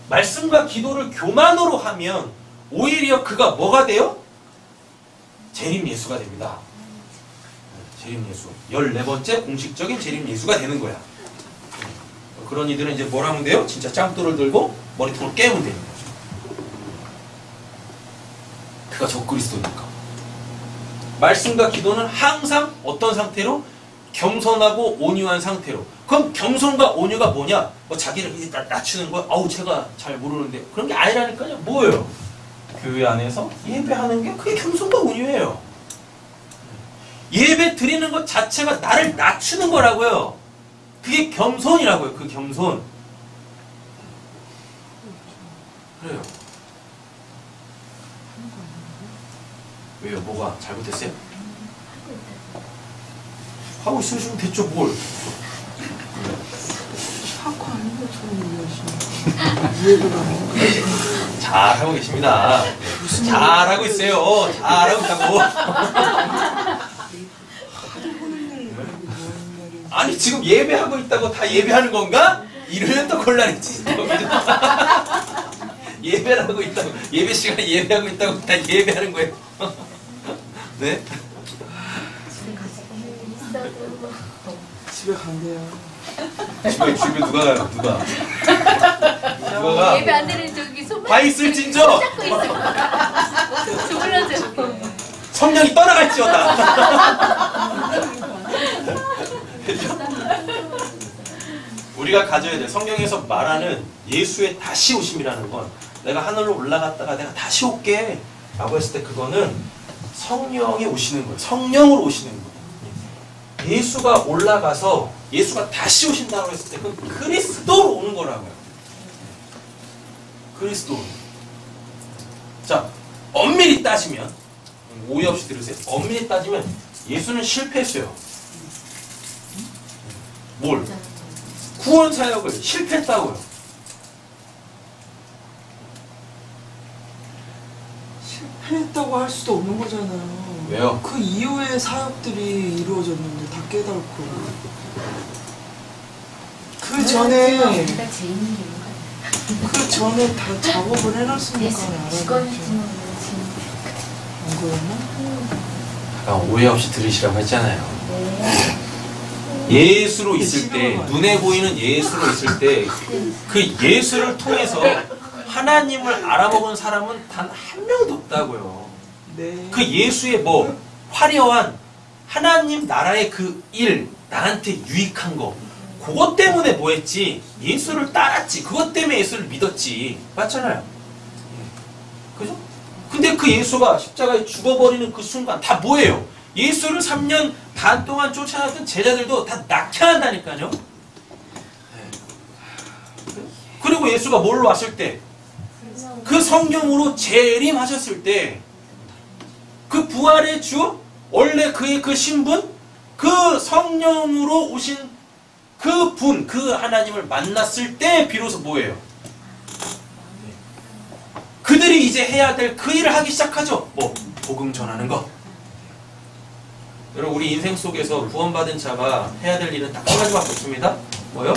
말씀과 기도를 교만으로 하면 오히려 그가 뭐가 돼요? 재림 예수가 됩니다. 재림 예수. 14번째 공식적인 재림 예수가 되는 거야. 그런 이들은 이제 뭘 하면 돼요? 진짜 짱돌을 들고 머리통을 깨우면 되는 거죠. 그가 적그리스도니까. 말씀과 기도는 항상 어떤 상태로? 겸손하고 온유한 상태로. 그럼 겸손과 온유가 뭐냐? 뭐 자기를 낮추는 거야? 아우 제가 잘 모르는데. 그런 게 아니라니까요. 뭐예요? 교회 안에서 예배하는 게 그게 겸손과 온유예요. 예배 드리는 것 자체가 나를 낮추는 거라고요. 그게 겸손이라고요. 그 겸손. 그래요. 왜요? 뭐가 잘못했어요? 하고 있으시면 됐죠 뭘. 하고 하는 것처럼 얘기하시네. 이해를 안 해. 잘하고 계십니다. 잘하고 있어요. 잘하고 있다고. 아니 지금 예배하고 있다고 다 예배하는 건가? 이러면 또 곤란해지. 예배를 하고 있다고, 예배 시간에 예배하고 있다고 다 예배하는 거예요. 네? 집에 간대요. 집에 누가 가요? 누가 가? 예배 안 되는 저기 손 다 있을진저 잡고 있어. 주물러줘. 성령이 떠나갈지어다. 우리가 가져야 돼. 성경에서 말하는 예수의 다시 오심이라는 건 내가 하늘로 올라갔다가 내가 다시 올게 라고 했을 때 그거는 성령이 오시는 거예요. 성령으로 오시는 거예요. 예수가 올라가서 예수가 다시 오신다고 했을 때 그건 그리스도로 오는 거라고요. 그리스도. 자, 엄밀히 따지면 오해 없이 들으세요. 엄밀히 따지면 예수는 실패했어요. 뭘? 구원 사역을 실패했다고요. 실패했다고 할 수도 없는 거잖아요. 왜요? 그 이후의 사역들이 이루어졌는데 다 깨닫고 그 전에 다 작업을 해놨으니까 알아야죠. 안 그랬나? 아까 오해 없이 들으시라고 했잖아요. 예수로 있을 때, 눈에 보이는 예수로 있을 때 그 예수를 통해서 하나님을 알아먹은 사람은 단 한 명도 없다고요. 네. 그 예수의 뭐 화려한 하나님 나라의 그 일, 나한테 유익한 거 그것 때문에 뭐 했지? 예수를 따랐지. 그것 때문에 예수를 믿었지. 맞잖아요. 그죠? 근데 그 예수가 십자가에 죽어버리는 그 순간 다 뭐예요? 예수를 3년 반 동안 쫓아왔던 제자들도 다 낙향한다니까요. 그리고 예수가 뭘로 왔을 때? 그 성령으로 재림하셨을 때 그 부활의 주, 원래 그의 그 신분, 그 성령으로 오신 그 분, 그 하나님을 만났을 때 비로소 뭐예요? 그들이 이제 해야 될 그 일을 하기 시작하죠. 뭐? 복음 전하는 것. 여러분 우리 인생 속에서 구원받은 자가 해야 될 일은 딱 한 가지밖에 없습니다. 뭐요?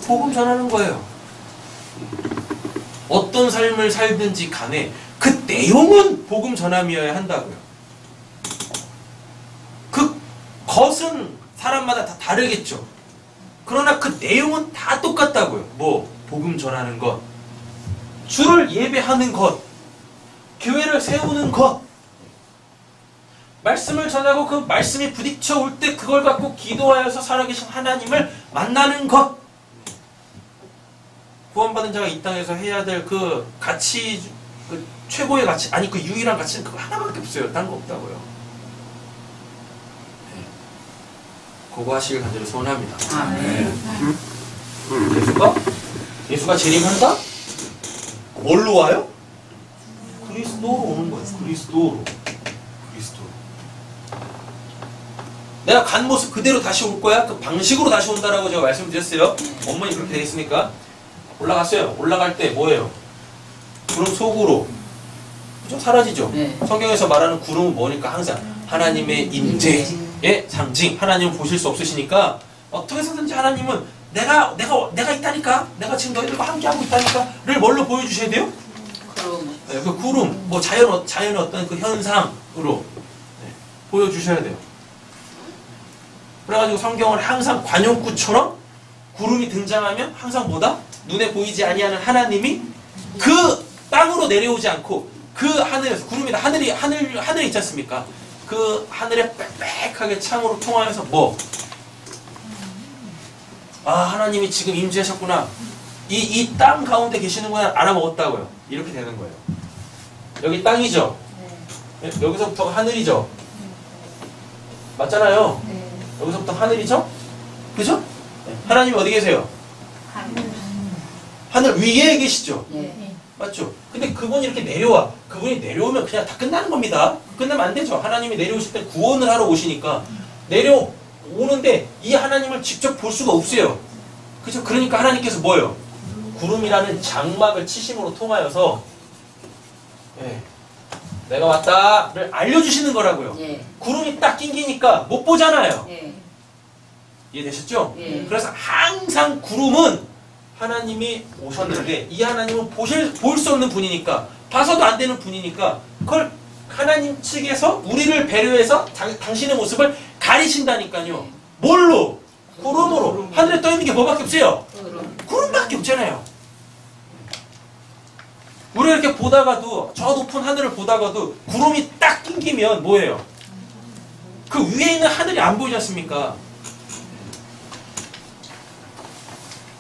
복음 전하는 거예요. 어떤 삶을 살든지 간에 그 내용은 복음 전함이어야 한다고요. 그 것은 사람마다 다 다르겠죠. 그러나 그 내용은 다 똑같다고요. 뭐? 복음 전하는 것, 주를 예배하는 것, 교회를 세우는 것, 말씀을 전하고 그 말씀이 부딪혀 올 때 그걸 갖고 기도하여서 살아계신 하나님을 만나는 것. 구원받은 자가 이 땅에서 해야 될 그 가치, 그 최고의 가치, 아니 그 유일한 가치는 그거 하나밖에 없어요. 딴 거 없다고요. 네. 그거 하시길 간절히 소원합니다. 네. 예수가 재림한다? 뭘로 와요? 그리스도로 오는 거예요. 그리스도로. 내가 간 모습 그대로 다시 올 거야? 그 방식으로 다시 온다라고 제가 말씀드렸어요. 원문이 그렇게 되어 있으니까. 올라갔어요. 올라갈 때 뭐예요? 구름 속으로 그죠? 사라지죠. 네. 성경에서 말하는 구름은 뭐니까 항상 하나님의 임재의 상징. 하나님을 보실 수 없으시니까 어떻게 해서든지 하나님은 내가 있다니까, 내가 지금 너희들과 함께하고 있다니까를 뭘로 보여주셔야 돼요? 그럼 네, 그 구름, 뭐 자연의 어떤 그 현상으로 네, 보여주셔야 돼요. 그래가지고 성경은 항상 관용구처럼 구름이 등장하면 항상 뭐다? 눈에 보이지 아니하는 하나님이 그 땅으로 내려오지 않고 그 하늘에서, 구름이다, 하늘에 있지 않습니까? 그 하늘에 빽빽하게 창으로 통하여서 뭐? 아, 하나님이 지금 임재하셨구나. 이 땅 가운데 계시는구나 알아먹었다고요. 이렇게 되는 거예요. 여기 땅이죠? 네. 여기서부터 하늘이죠? 맞잖아요. 네. 여기서부터 하늘이죠? 그죠? 하나님이 어디 계세요? 하늘. 하늘 위에 계시죠? 네. 맞죠? 근데 그분이 이렇게 내려와. 그분이 내려오면 그냥 다 끝나는 겁니다. 끝나면 안 되죠. 하나님이 내려오실 때 구원을 하러 오시니까 내려오는데 이 하나님을 직접 볼 수가 없어요. 그죠? 그러니까 하나님께서 뭐예요? 구름이라는 장막을 치심으로 통하여서 예, 내가 왔다를 알려주시는 거라고요. 예. 구름이 딱 낑기니까 못 보잖아요. 예. 이해되셨죠? 예. 그래서 항상 구름은 하나님이 오셨는데 이 하나님은 볼 수 없는 분이니까, 봐서도 안 되는 분이니까 그걸 하나님 측에서 우리를 배려해서 당신의 모습을 가리신다니까요. 뭘로? 구름으로. 하늘에 떠 있는 게 뭐밖에 없어요? 그럼 구름밖에 없잖아요. 우리가 이렇게 보다가도, 저 높은 하늘을 보다가도 구름이 딱 낑기면 뭐예요? 그 위에 있는 하늘이 안 보이지 않습니까?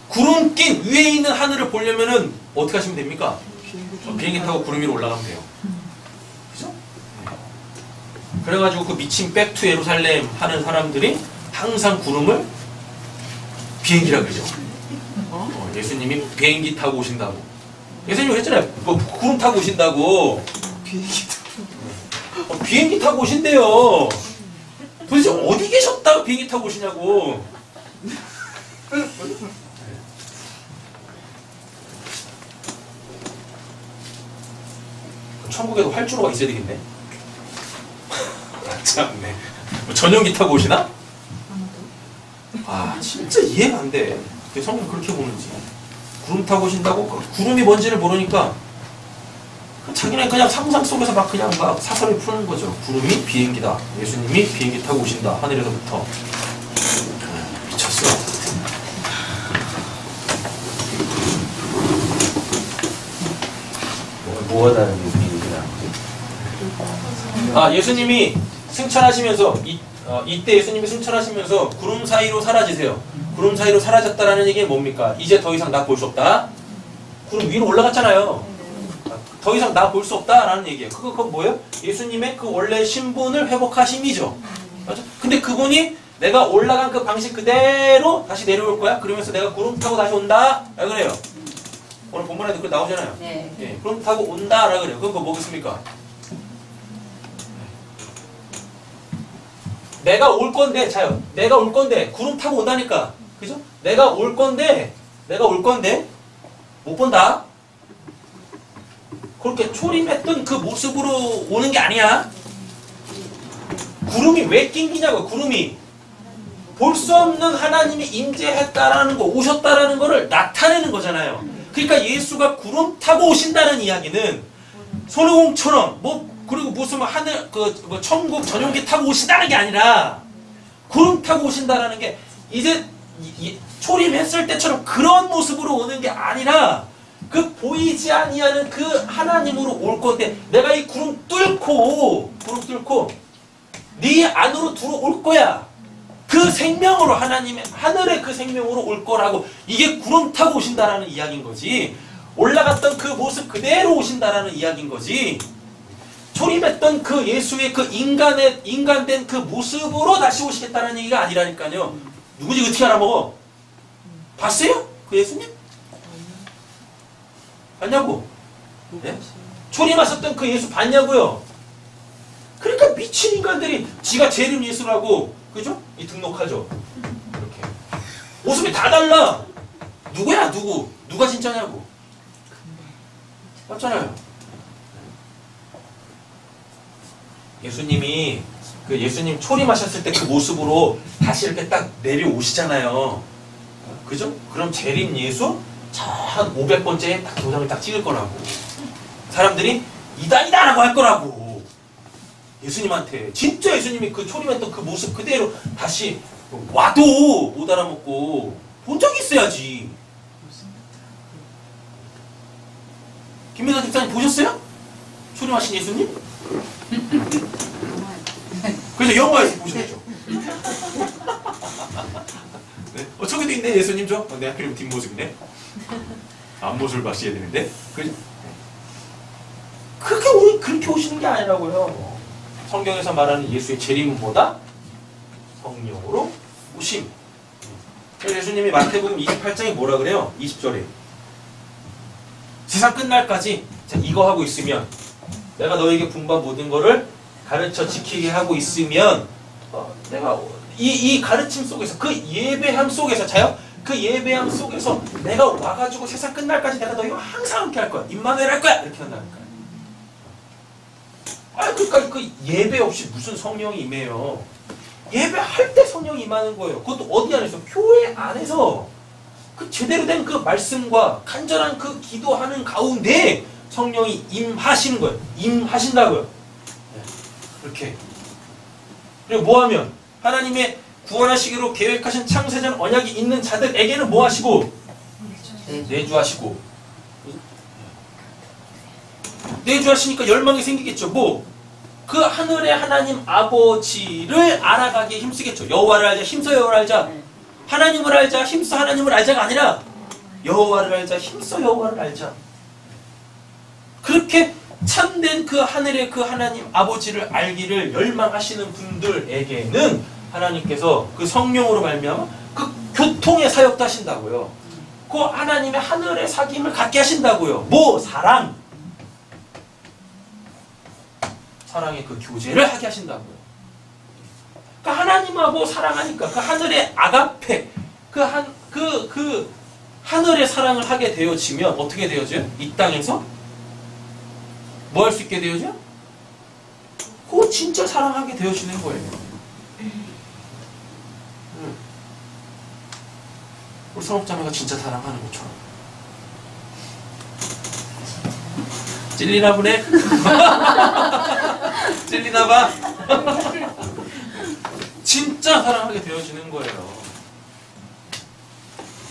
구름 낀 위에 있는 하늘을 보려면은 어떻게 하시면 됩니까? 비행기 타고 구름 위로 올라가면 돼요. 그죠? 그래가지고 그 미친 백투 예루살렘 하는 사람들이 항상 구름을 비행기라 그러죠. 예수님이 비행기 타고 오신다고. 예수님이 그랬잖아요. 뭐 구름 타고 오신다고. 비행기 타고 오신대요. 도대체 어디 계셨다고 비행기 타고 오시냐고. 천국에도 활주로가 있어야 되겠네. 참네. 뭐 전용기 타고 오시나? 아, 진짜 이해가 안 돼. 왜 성경 그렇게 보는지. 구름 타고 오신다고? 구름이 뭔지를 모르니까 자기네 그냥 상상 속에서 막 사설을 푸는 거죠. 구름이 비행기다. 예수님이 비행기 타고 오신다. 하늘에서부터. 미쳤어. 뭐가 다른 비행기다. 아, 예수님이 승천하시면서 이때 예수님이 승천하시면서 구름 사이로 사라지세요. 구름 사이로 사라졌다라는 얘기는 뭡니까? 이제 더 이상 나 볼 수 없다. 구름 위로 올라갔잖아요. 더 이상 나 볼 수 없다라는 얘기예요. 그거 뭐예요? 예수님의 그 원래 신분을 회복하심이죠. 맞죠? 근데 그분이 내가 올라간 그 방식 그대로 다시 내려올 거야. 그러면서 내가 구름 타고 다시 온다. 라 그래요. 오늘 본문에도 그 나오잖아요. 네. 예, 구름 타고 온다. 라 그래요. 그건 뭐겠습니까? 내가 올 건데, 자요. 내가 올 건데, 구름 타고 온다니까. 그죠? 내가 올 건데, 못 본다? 그렇게 초림했던 그 모습으로 오는 게 아니야. 구름이 왜 낑기냐고, 구름이. 볼 수 없는 하나님이 임재했다라는 거, 오셨다라는 거를 나타내는 거잖아요. 그러니까 예수가 구름 타고 오신다는 이야기는 손오공처럼, 그리고 무슨 하늘, 천국 전용기 타고 오신다는 게 아니라, 구름 타고 오신다라는 게, 이제, 초림했을 때처럼 그런 모습으로 오는 게 아니라, 그 보이지 아니하는 그 하나님으로 올 건데, 내가 이 구름 뚫고, 네 안으로 들어올 거야. 그 생명으로 하늘의 그 생명으로 올 거라고, 이게 구름 타고 오신다라는 이야기인 거지. 올라갔던 그 모습 그대로 오신다라는 이야기인 거지. 초림했던 그 예수의 그 인간된 그 모습으로 다시 오시겠다는 얘기가 아니라니까요. 누구지 어떻게 알아먹어? 봤어요? 그 예수님? 봤냐고? 네? 초림하셨던 그 예수 봤냐고요? 그러니까 미친 인간들이 지가 제 이름 예수라고, 그죠? 이 등록하죠. 이렇게. 모습이 다 달라. 누구야 누구? 누가 진짜냐고. 맞잖아요. 예수님이 그 예수님 초림하셨을 때 그 모습으로 다시 이렇게 딱 내려오시잖아요. 그죠? 그럼 재림 예수 저 한 500번째에 딱 도장을 딱 찍을 거라고. 사람들이 이단이다라고 할 거라고. 예수님한테 진짜 예수님이 그 초림했던 그 모습 그대로 다시 와도 못 알아먹고 본 적이 있어야지. 김민선 집사님 보셨어요? 초림하신 예수님? 그래서 영화에서 보셨죠? 네? 저기도 있네 예수님 저? 내 하필이면 뒷모습이네. 앞모습을 봤어야 되는데. 그렇게 우리 그렇게 오시는 게 아니라고요. 성경에서 말하는 예수의 재림은 뭐다? 성령으로 오심. 그래서 예수님이 마태복음 28장에 뭐라 그래요? 20절에 세상 끝날까지 이거 하고 있으면 내가 너에게 분반 모든 거를 가르쳐 지키게 하고 있으면 내가 이 가르침 속에서 그 예배함 속에서 자요? 그 예배함 속에서 내가 와가지고 세상 끝날까지 내가 너희와 항상 함께 할 거야. 임마누엘 할 거야. 이렇게 한다니까요. 그러니까 그 예배 없이 무슨 성령이 임해요. 예배할 때 성령이 임하는 거예요. 그것도 어디 안에서? 교회 안에서 그 제대로 된 그 말씀과 간절한 그 기도하는 가운데 성령이 임하시는 거예요. 임하신다고요. 네. 이렇게. 그리고 뭐하면 하나님의 구원하시기로 계획하신 창세전 언약이 있는 자들에게는 뭐 하시고? 내주하시고. 내주하시니까 열망이 생기겠죠. 뭐? 그 하늘의 하나님 아버지를 알아가기에 힘쓰겠죠. 여호와를 알자, 힘써 여호와를 알자. 하나님을 알자, 힘써 하나님을 알자가 아니라 여호와를 알자, 힘써 여호와를 알자. 그렇게 참된 그 하늘의 그 하나님 아버지를 알기를 열망하시는 분들에게는 하나님께서 그 성령으로 말미암아 그 교통의 사역도 하신다고요. 그 하나님의 하늘의 사귐을 갖게 하신다고요. 뭐? 사랑. 사랑의 그 교제를 하게 하신다고요. 그 하나님하고 사랑하니까 그 하늘의 아가페, 그 하늘의 사랑을 하게 되어지면 어떻게 되어져요? 이 땅에서 뭐 할 수 있게 되어져? 그거 진짜 사랑하게 되어지는 거예요. 우리 성업자매가 진짜 사랑하는 것처럼. 찔리나 보네? 찔리나 봐? 진짜 사랑하게 되어지는 거예요.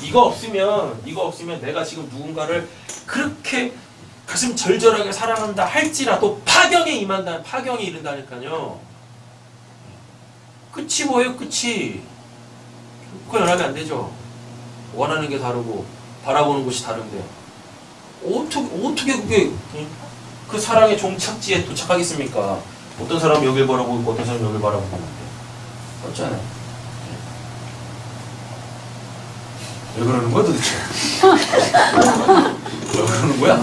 이거 없으면 내가 지금 누군가를 그렇게 가슴 절절하게 사랑한다 할지라도 파경에 임한다는 파경에 이른다니까요. 끝이 뭐예요? 끝이. 그거 연합이 안 되죠. 원하는 게 다르고 바라보는 곳이 다른데 어떻게 그게 그 사랑의 종착지에 도착하겠습니까? 어떤 사람은 여길 바라보고 있고 어떤 사람은 여길 바라보고 있는데 그렇잖아요. 왜 그러는 거야 도대체? 왜 그러는 거야?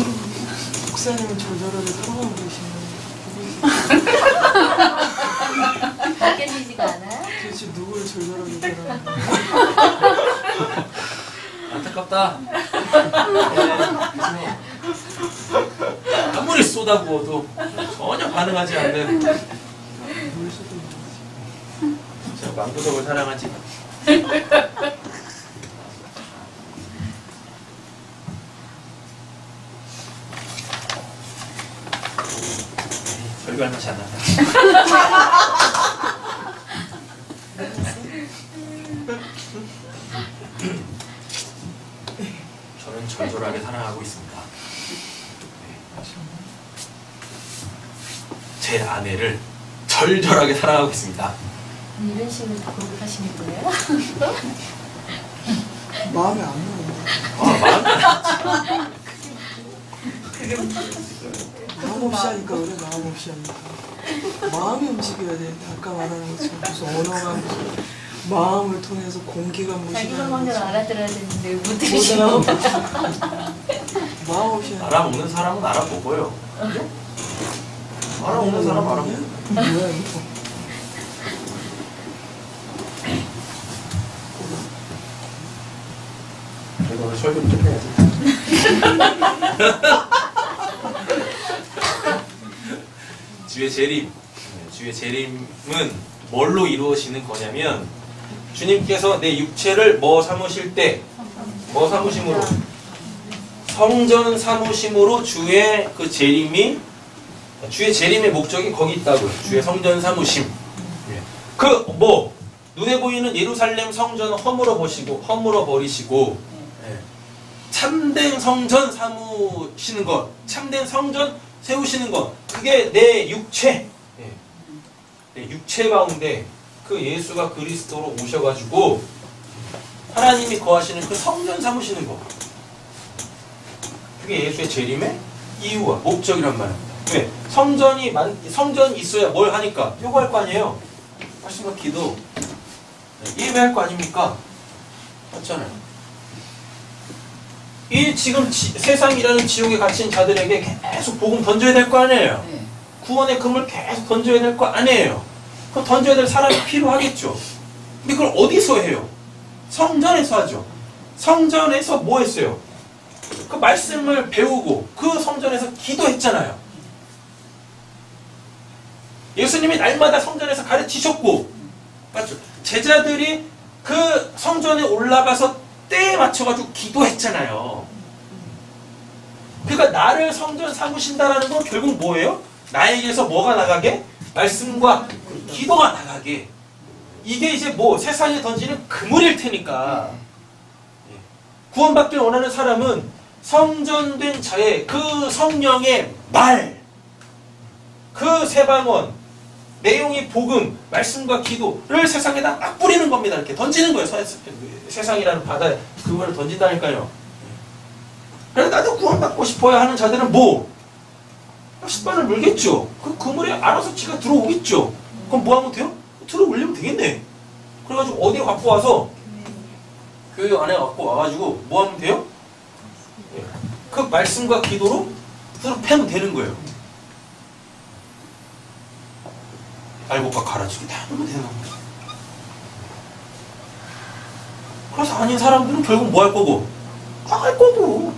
목사님은 절절하게 사랑하고 계시는 바뀌어지지가 않아요? 도대체 누구를 절절하게 사랑하는 안타깝다. 아무리 쏟아부어도 전혀 반응하지 않는 뭘 수도 있지. 저 망부석을 사랑하지. 설교할 맛이 안 난다. 저는 절절하게 사랑하고 있습니다. 제 아내를 절절하게 사랑하고 있습니다. 이런 식으로 고백하시는 거예요? 마음에 안 나는데. 마음 없이 하니까 그래. 마음 없이 하니까 마음이 움직여야 되는데 아까 말하는 것처럼 무슨 언어가 무슨 마음을 통해서 공기가 자기가 무시하는 먼저 것처럼 알아들었는데 못 못 들으시는 알아먹- 마음 없이 하니까 알아먹는 사람은 알아먹어요. 그죠? 알아먹는 사람 알아먹어요. 뭐야 이거. 그래도 오늘 설교를 좀 해야지. 집에 재림. 주의 재림은 뭘로 이루어지는 거냐면 주님께서 내 육체를 뭐 삼으실 때 뭐 삼으심으로 성전 삼으심으로 주의 그 재림이 주의 재림의 목적이 거기 있다고요. 주의 성전 삼으심. 그 뭐 눈에 보이는 예루살렘 성전 허물어 버리시고 참된 성전 삼으시는 것, 참된 성전 세우시는 것, 그게 내 육체, 내 육체 가운데 그 예수가 그리스도로 오셔가지고 하나님이 거하시는 그 성전 삼으시는 것, 그게 예수의 재림의 이유와 목적이란 말입니다. 왜? 성전이 있어야 뭘 하니까? 요거 할 거 아니에요? 말씀과 기도, 예배할 거 아닙니까? 맞잖아요. 이 지금 세상이라는 지옥에 갇힌 자들에게 계속 복음 던져야 될 거 아니에요? 구원의 금을 계속 던져야 될 거 아니에요? 그럼 던져야 될 사람이 필요하겠죠. 근데 그걸 어디서 해요? 성전에서 하죠. 성전에서 뭐 했어요? 그 말씀을 배우고 그 성전에서 기도했잖아요. 예수님이 날마다 성전에서 가르치셨고, 맞죠? 제자들이 그 성전에 올라가서 때에 맞춰가지고 기도했잖아요. 그러니까 나를 성전 삼으신다라는 건 결국 뭐예요? 나에게서 뭐가 나가게? 말씀과 기도가 나가게. 이게 이제 뭐 세상에 던지는 그물일 테니까. 구원받길 원하는 사람은 성전된 자의 그 성령의 말, 그 세방원, 내용이 복음, 말씀과 기도를 세상에다 막 뿌리는 겁니다. 이렇게 던지는 거예요. 세상이라는 바다에 그물을 던진다니까요. 그래서 나도 구원받고 싶어야 하는 자들은 뭐? 십반을 물겠죠. 그 그물에 알아서 지가 들어오겠죠. 그럼 뭐 하면 돼요? 들어올리면 되겠네. 그래가지고 어디로 갖고 와서 교회 안에 갖고 와가지고 뭐 하면 돼요? 그 말씀과 기도로 서로 패면 되는 거예요. 알곡과 가라지기 다 하면 되는 거예요. 그래서 아닌 사람들은 결국 뭐 할 거고? 할 거고.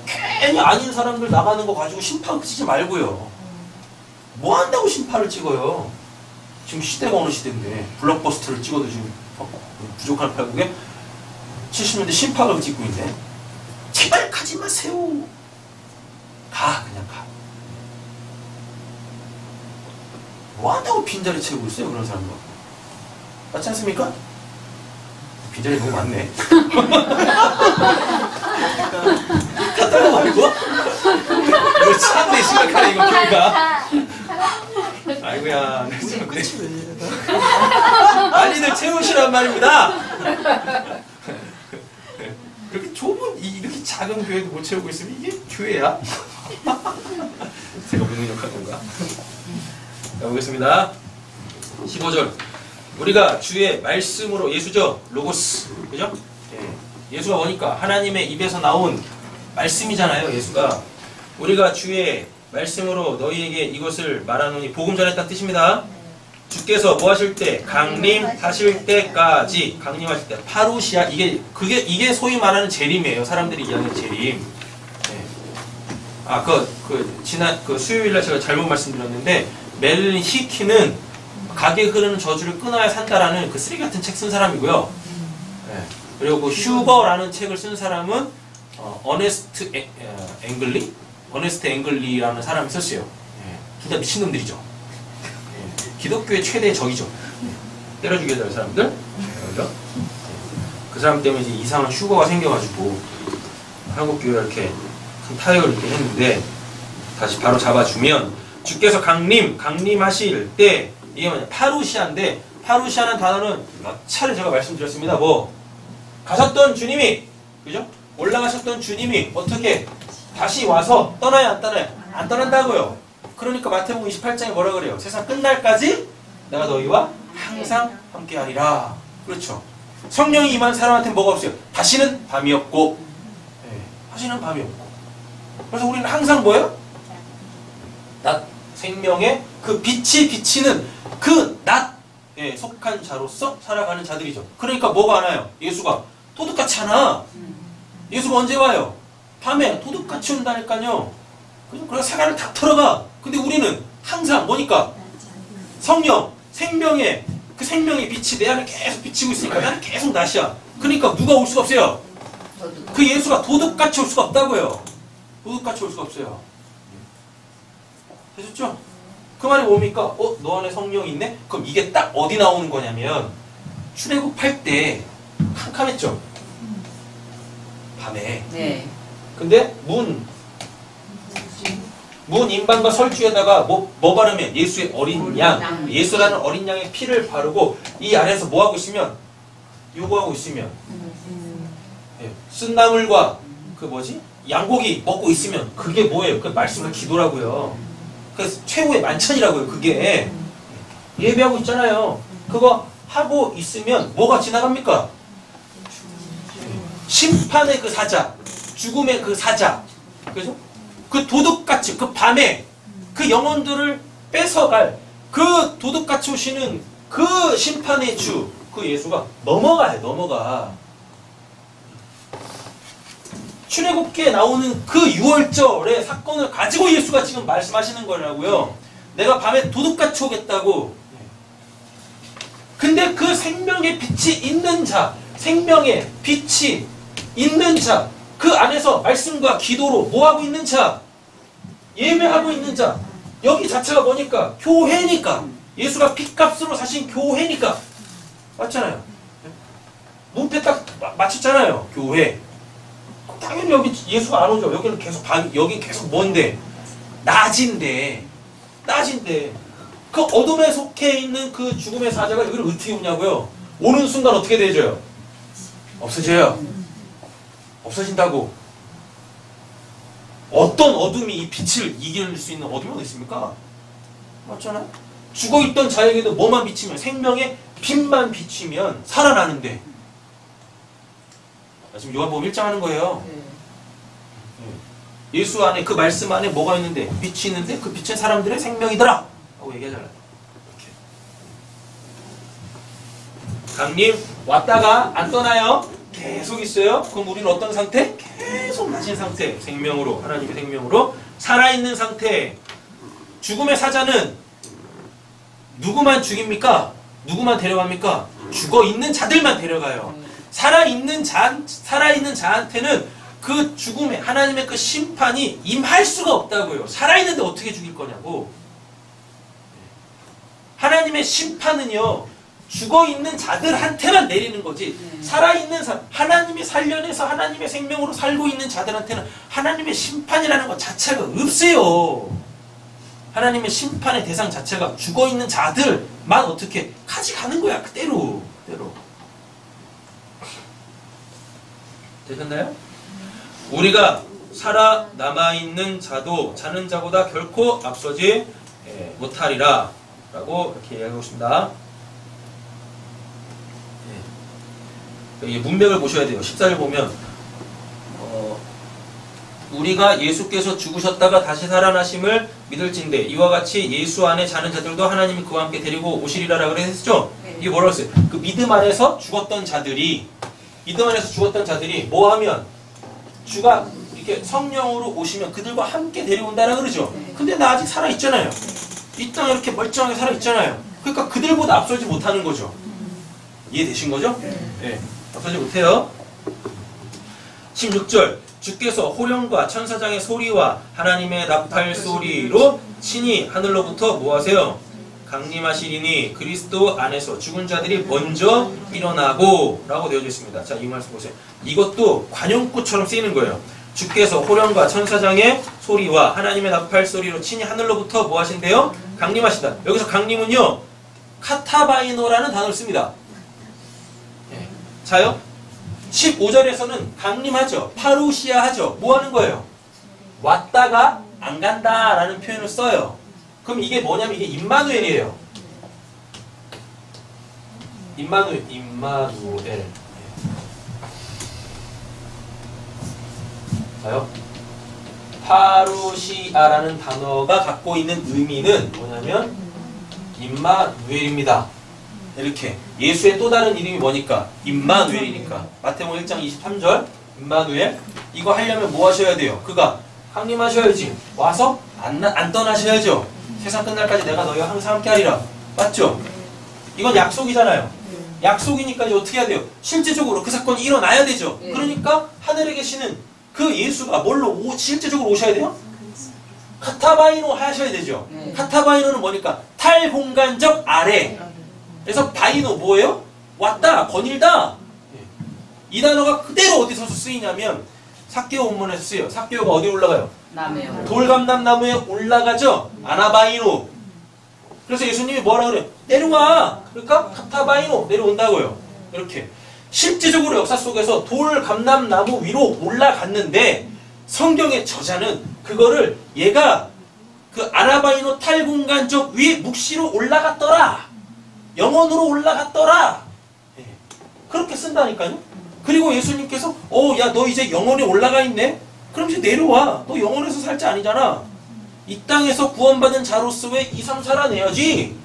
괜히 아닌 사람들 나가는 거 가지고 심판 치지 말고요. 뭐 한다고 심판을 찍어요? 지금 시대가 어느 시대인데 블록버스터를 찍어도 지금 부족한 팔국에 70년대 심판을 찍고 있네. 제발 가지 마세요. 그냥 가. 뭐 한다고 빈자리 채우고 있어요, 그런 사람들. 맞지 않습니까? 빈자리 너무 많네. 카타고 말고? 이거 참내 심각하네, 이거 교회가. 아이고야. 끝이 왜 이러나? 많이들 채우시란 말입니다. 그렇게 좁은, 이렇게 작은 교회도 못 채우고 있으면 이게 교회야? 제가 무능력한 건가? 자, 보겠습니다. 15절. 우리가 주의 말씀으로, 예수죠? 로고스. 그죠? 예수가 뭐니까? 하나님의 입에서 나온 말씀이잖아요, 예수가. 우리가 주의 말씀으로 너희에게 이것을 말하노니, 복음 전했다 뜻입니다. 주께서 뭐 하실 때? 강림하실 때까지. 강림하실 때. 파루시아. 이게 소위 말하는 재림이에요. 사람들이 이야기하는 재림. 지난, 수요일날 제가 잘못 말씀드렸는데, 멜린 히키는 가게 흐르는 저주를 끊어야 산다라는 그 쓰레기 같은 책 쓴 사람이고요. 그리고 그 휴버라는 책을 쓴 사람은, 어네스트 앵글리라는 사람이 썼어요. 둘 다 미친놈들이죠. 기독교의 최대 적이죠. 때려 죽여야 될 사람들. 그렇죠? 그 사람 때문에 이제 이상한 휴거가 생겨가지고 한국 교회가 이렇게 큰 타격을 입게 했는데, 다시 바로 잡아주면, 주께서 강림하실 때, 이게 뭐냐, 파루시아인데, 파루시아는 단어는 몇 차례 제가 말씀드렸습니다. 뭐 가셨던 주님이, 그죠? 올라가셨던 주님이 어떻게 다시 와서 떠나야 안 떠나요? 안 떠난다고요. 그러니까 마태복음 28장에 뭐라 그래요? 세상 끝날까지 내가 너희와 항상 함께하리라. 그렇죠. 성령이 임한 사람한테는 뭐가 없어요? 다시는 밤이 없고, 다시는 밤이 없고. 그래서 우리는 항상 뭐예요? 낮, 생명의 그 빛이 비치는 그 낮에 속한 자로서 살아가는 자들이죠. 그러니까 뭐가 안 와요? 예수가 도둑같이 안 와. 예수가 언제 와요? 밤에 도둑같이 온다니까요. 그래서 새가를 다 털어가. 근데 우리는 항상 뭐니까? 성령, 생명의 그 생명의 빛이 내 안에 계속 비치고 있으니까 나는 계속 낮이야. 그러니까 누가 올 수가 없어요. 그 예수가 도둑같이 올 수가 없다고요. 도둑같이 올 수가 없어요. 되셨죠? 그 말이 뭡니까? 너 안에 성령이 있네? 그럼 이게 딱 어디 나오는 거냐면 출애굽할 때 캄캄했죠? 밤에. 네. 근데 문 인방과 설주에다가 뭐 바르면 예수의 어린 양, 예수라는 어린 양의 피를 바르고 이 안에서 뭐 하고 있으면 요거 하고 있으면 예, 쓴나물과 그 뭐지? 양고기 먹고 있으면 그게 뭐예요? 그 말씀과 기도라고요. 그래서 최후의 만찬이라고요. 그게 예배하고 있잖아요. 그거 하고 있으면 뭐가 지나갑니까? 심판의 그 사자, 죽음의 그 사자, 그죠? 그 도둑같이 그 밤에 그 영혼들을 뺏어갈 그 도둑같이 오시는 그 심판의 주, 그 예수가 넘어가. 출애굽기에 나오는 그 6월절의 사건을 가지고 예수가 지금 말씀하시는 거라고요. 내가 밤에 도둑같이 오겠다고. 근데 그 생명의 빛이 있는 자, 생명의 빛이 있는 자, 그 안에서 말씀과 기도로 뭐하고 있는 자? 예배하고 있는 자. 여기 자체가 뭐니까? 교회니까. 예수가 핏값으로 사신 교회니까. 맞잖아요. 문패 딱 맞췄잖아요. 교회. 당연히 여기 예수가 안 오죠. 여기는 계속 여기 계속 뭔데? 낮인데. 그 어둠에 속해 있는 그 죽음의 사자가 여기를 어떻게 오냐고요? 오는 순간 어떻게 되죠? 없어져요. 없어진다고. 어떤 어둠이 이 빛을 이길 수 있는 어둠이 어디 있습니까? 맞잖아요? 죽어있던 자에게도 뭐만 비치면 생명의 빛만 비치면 살아나는데. 지금 요한복음 1장 하는 거예요. 예수 안에 그 말씀 안에 뭐가 있는데? 빛이 있는데 그 빛은 사람들의 생명이더라 하고 얘기하잖아요. 이렇게. 강림 왔다가 안 떠나요. 계속 있어요. 그럼 우리는 어떤 상태? 계속 낮은 상태. 생명으로, 하나님의 생명으로 살아있는 상태. 죽음의 사자는 누구만 죽입니까? 누구만 데려갑니까? 죽어있는 자들만 데려가요. 살아있는 자한테는 그 죽음에 하나님의 그 심판이 임할 수가 없다고요. 살아있는데 어떻게 죽일 거냐고. 하나님의 심판은요, 죽어있는 자들한테만 내리는 거지. 살아있는 하나님이 살려내서 하나님의 생명으로 살고 있는 자들한테는 하나님의 심판이라는 것 자체가 없어요. 하나님의 심판의 대상 자체가 죽어있는 자들만 어떻게 가져가는 거야. 그대로. 되셨나요? 우리가 살아 남아있는 자는 자보다 결코 앞서지 못하리라 라고 이렇게 이야기하고 있습니다. 문맥을 보셔야 돼요. 14절 보면 우리가 예수께서 죽으셨다가 다시 살아나심을 믿을진대 이와 같이 예수 안에 자는 자들도 하나님이 그와 함께 데리고 오시리라 그랬죠? 이게 뭐라고 했어요? 그 믿음 안에서 죽었던 자들이 뭐 하면 주가 이렇게 성령으로 오시면 그들과 함께 데려온다라 그러죠? 근데 나 아직 살아있잖아요. 이 땅에 이렇게 멀쩡하게 살아있잖아요. 그러니까 그들보다 앞서지 못하는 거죠. 이해되신 거죠? 네. 앞서지 못해요. 16절 주께서 호령과 천사장의 소리와 하나님의 나팔 소리로 친히 하늘로부터 뭐하세요? 강림하시리니 그리스도 안에서 죽은 자들이 먼저 일어나고 라고 되어져 있습니다. 자, 이 말씀 보세요. 이것도 관용구처럼 쓰이는 거예요. 주께서 호령과 천사장의 소리와 하나님의 나팔 소리로 친히 하늘로부터 뭐 하신대요? 강림하신다. 여기서 강림은요, 카타바이노라는 단어를 씁니다. 자요? 15절에서는 강림하죠. 파루시아 하죠. 뭐 하는 거예요? 왔다가 안 간다 라는 표현을 써요. 그럼 이게 뭐냐면 이게 임마누엘이에요. 임마누엘. 자요? 파루시아라는 단어가 갖고 있는 의미는 뭐냐면 임마누엘입니다. 이렇게 예수의 또 다른 이름이 뭐니까? 임마누엘이니까. 마태복음 1장 23절 임마누엘. 이거 하려면 뭐 하셔야 돼요? 그가 강림하셔야지. 와서 안 떠나셔야죠. 세상 끝날까지 내가 너희와 항상 함께 하리라. 맞죠? 이건 약속이잖아요. 약속이니까 이제 어떻게 해야 돼요? 실제적으로 그 사건이 일어나야 되죠. 그러니까 하늘에 계시는 그 예수가 뭘로 실제적으로 오셔야 돼요? 카타바이노 하셔야 되죠. 카타바이노는 뭐니까 탈공간적 아래. 그래서 바이노 뭐예요? 왔다, 거닐다. 이 단어가 그대로 어디서 쓰이냐면 삭개오 원문에서 쓰여요. 삭개오가 어디 올라가요? 남해요. 돌감람나무에 올라가죠. 아나바이노. 그래서 예수님이 뭐라 그래요? 내려와. 그러니까 카타바이노 내려온다고요. 이렇게 실제적으로 역사 속에서 돌감람나무 위로 올라갔는데 성경의 저자는 그거를 얘가 그 아나바이노 탈공간적 위에 묵시로 올라갔더라. 영원으로 올라갔더라. 그렇게 쓴다니까요. 그리고 예수님께서 야 너 이제 영원에 올라가 있네? 그럼 이제 내려와. 너 영원에서 살 자 아니잖아. 이 땅에서 구원받은 자로서의 이 삶 살아내야지.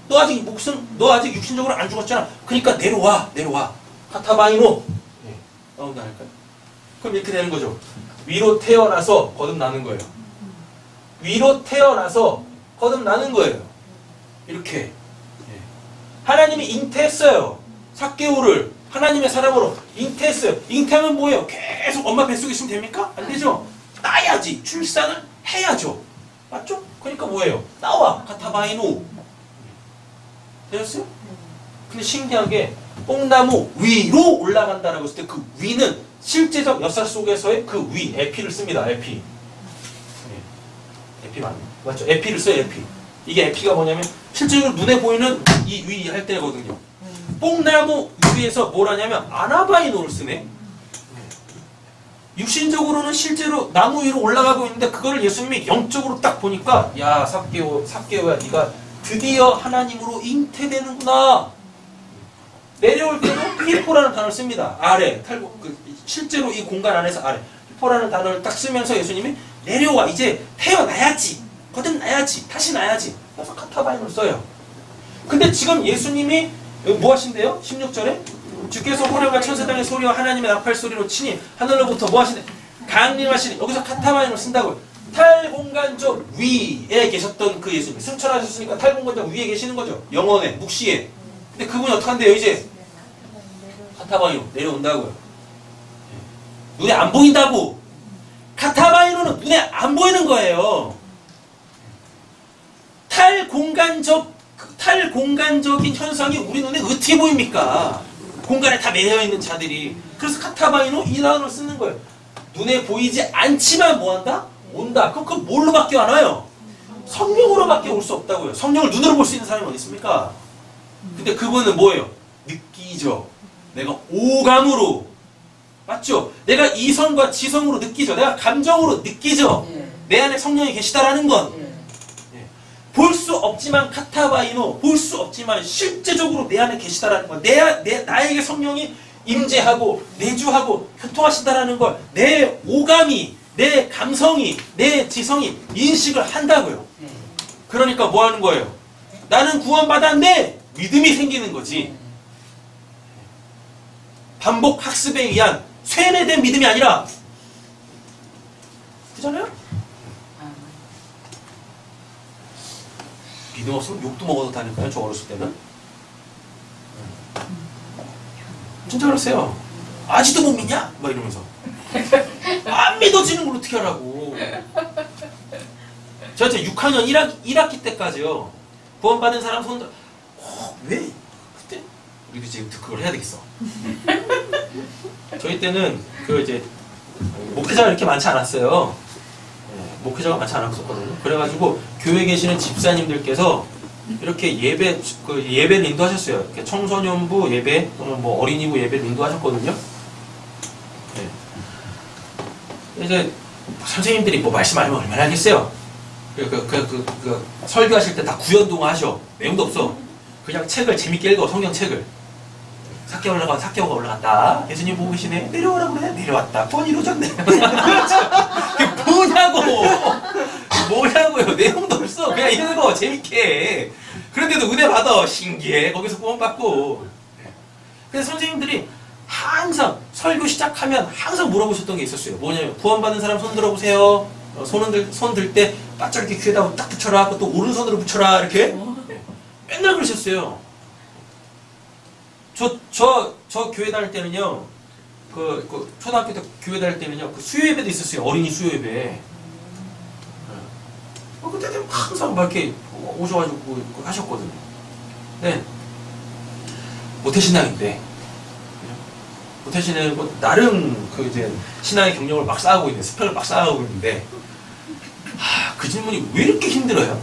너 아직 육신적으로 안 죽었잖아. 그러니까 내려와. 카타바이노. 나온다 할까요? 그럼 이렇게 되는 거죠. 위로 태어나서 거듭나는 거예요. 위로 태어나서 거듭나는 거예요. 이렇게. 하나님이 잉태했어요. 삭개오를 하나님의 사람으로 잉태했어요. 잉태하면 뭐예요? 계속 엄마 뱃속에 있으면 됩니까? 안 되죠. 따야지. 출산을 해야죠. 맞죠? 그러니까 뭐예요? 나와. 카타바이노. 되셨어요? 근데 신기한 게 뽕나무 위로 올라간다라고 했을 때 그 위는 실제적 역사 속에서의 그 위, 에피를 씁니다. 에피. 에피 맞죠? 에피를 써요. 에피. 이게 에피가 뭐냐면 실제로 눈에 보이는 이 위 할 때거든요. 뽕나무 위에서 뭘 하냐면 아나바이노를 쓰네. 육신적으로는 실제로 나무 위로 올라가고 있는데 그거를 예수님이 영적으로 딱 보니까 야 삭개오야 네가 드디어 하나님으로 잉태되는구나. 내려올 때도 히포라는 단어를 씁니다. 아래 실제로 이 공간 안에서 아래 히포라는 단어를 딱 쓰면서 예수님이 내려와. 이제 태어나야지. 거듭나야지. 다시 나야지. 그래서 카타바이노를 써요. 근데 지금 예수님이 뭐 하신대요? 16절에 주께서 호령과 천사장의 소리와 하나님의 나팔 소리로 치니 하늘로부터 뭐 하시네? 강림하시니. 여기서 카타바이노를 쓴다고요. 탈공간적 위에 계셨던 그 예수님. 승천하셨으니까 탈공간적 위에 계시는 거죠. 영원에, 묵시에. 근데 그분이 어떡한데요 이제? 카타바이노 내려온다고요. 눈에 안 보인다고. 카타바이노는 눈에 안 보이는 거예요. 탈공간적인 현상이 우리 눈에 어떻게 보입니까? 공간에 다 매여있는 자들이. 그래서 카타바이노 이 단어를 쓰는 거예요. 눈에 보이지 않지만 뭐한다? 온다. 그럼 그건 뭘로 밖에 안 와요? 성령으로밖에 올 수 없다고요. 성령을 눈으로 볼 수 있는 사람이 어디 있습니까? 근데 그거는 뭐예요? 느끼죠. 내가 오감으로. 맞죠? 내가 이성과 지성으로 느끼죠. 내가 감정으로 느끼죠. 내 안에 성령이 계시다라는 건. 볼 수 없지만 카타바이노, 볼 수 없지만 실제적으로 내 안에 계시다라는 것. 나에게 성령이 임재하고 내주하고 교통하신다라는 걸 내 오감이, 내 감성이, 내 지성이 인식을 한다고요. 그러니까 뭐 하는 거예요? 나는 구원받았는데 믿음이 생기는 거지. 반복 학습에 의한 쇠뇌된 믿음이 아니라. 그잖아요? 믿음 없으면 욕도 먹어도 다닐까요? 저 어렸을 때는. 진짜 그랬어요. 아직도 못 믿냐? 막 이러면서. 안 믿어지는 걸 어떻게 하라고. 저 6학년 1학기 때까지요. 구원받은 사람 손들. 왜? 그때? 우리도 이제 그걸 해야 되겠어. 저희 때는 이제 목회자가 이렇게 많지 않았어요. 목회자가 많지 않았었거든요. 그래가지고 교회에 계시는 집사님들께서 이렇게 예배를 인도하셨어요. 이렇게 청소년부 예배 또는 뭐 어린이부 예배를 인도하셨거든요. 이제 선생님들이 뭐 말씀하시면 얼마나 하겠어요. 설교하실 때 다 구연동화 하셔. 내용도 없어. 그냥 책을 재밌게 읽어. 성경 책을. 삭개오가 올라갔다. 예수님 보고 계시네. 내려오라고 그래. 내려왔다. 구원 이루어졌네. 그게 뭐냐고요. 내용도 없어. 그냥 읽어. 재밌게. 그런데도 은혜 받아. 신기해. 거기서 구원 받고. 그래서 선생님들이 항상 설교 시작하면 항상 물어보셨던 게 있었어요. 뭐냐면 구원받은 사람 손 들어보세요. 손 들 때 바짝 이렇게 귀에다 딱 붙여라. 또 오른손으로 붙여라. 이렇게. 맨날 그러셨어요. 저 교회 다닐 때는요, 그 초등학교 때 교회 다닐 때는요, 그 수요 예배도 있었어요. 어린이 수요 예배. 그때는 항상 막 이렇게 오셔가지고 하셨거든요. 네. 모태신앙인데, 모태신앙은 뭐 나름 그 이제 신앙의 경력을 막 쌓아가고 있는데, 스펙을 막 쌓아가고 있는데, 그 질문이 왜 이렇게 힘들어요? 네.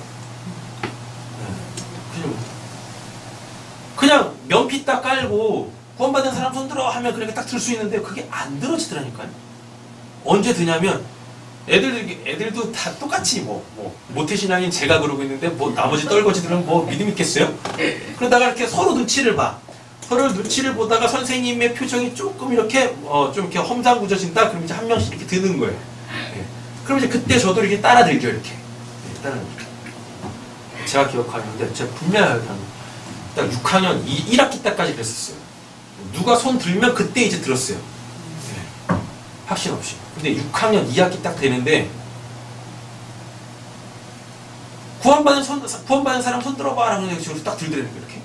그냥 면피 딱 깔고 구원받은 사람 손들어 하면 그렇게 딱 들 수 있는데 그게 안 들어지더라니까요. 언제 드냐면 애들도 다 똑같이 모태신앙인 제가 그러고 있는데 뭐 나머지 떨거지들은 뭐 믿음 있겠어요? 그러다가 이렇게 서로 눈치를 봐. 서로 눈치를 보다가 선생님의 표정이 조금 이렇게 좀 이렇게 험상궂어진다. 그럼 이제 한 명씩 이렇게 드는 거예요. 네. 그럼 이제 그때 저도 이렇게 따라들죠 이렇게. 일단은 제가 기억하는데 제가 분명히 딱 6학년 1학기 때까지 그랬었어요. 누가 손 들면 그때 이제 들었어요. 네. 확신 없이. 근데 6학년 2학기 딱 되는데 구원받은 사람 손 들어봐 라고 해서 저를 딱 들더라고요 이렇게.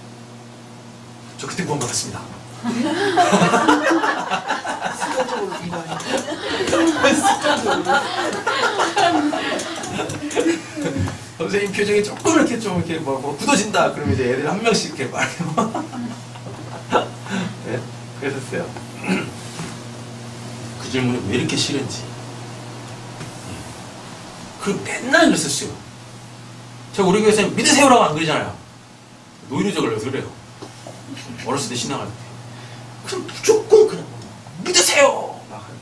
저 그때 구원받았습니다. 습관적으로 든거 아니야? 습관적으로. 선생님 표정이 조금 이렇게 좀 이렇게 뭐 굳어진다. 그러면 이제 애들 한 명씩 이렇게 말해요. 네, 그랬었어요. 그 질문이 왜 이렇게 싫은지. 그 맨날 그랬었어요. 제가 우리 교회에서 믿으세요라고 안 그러잖아요. 노이로적을 그래요. 어렸을 때 신앙할 때. 그럼 무조건 그냥 믿으세요! 막 하는.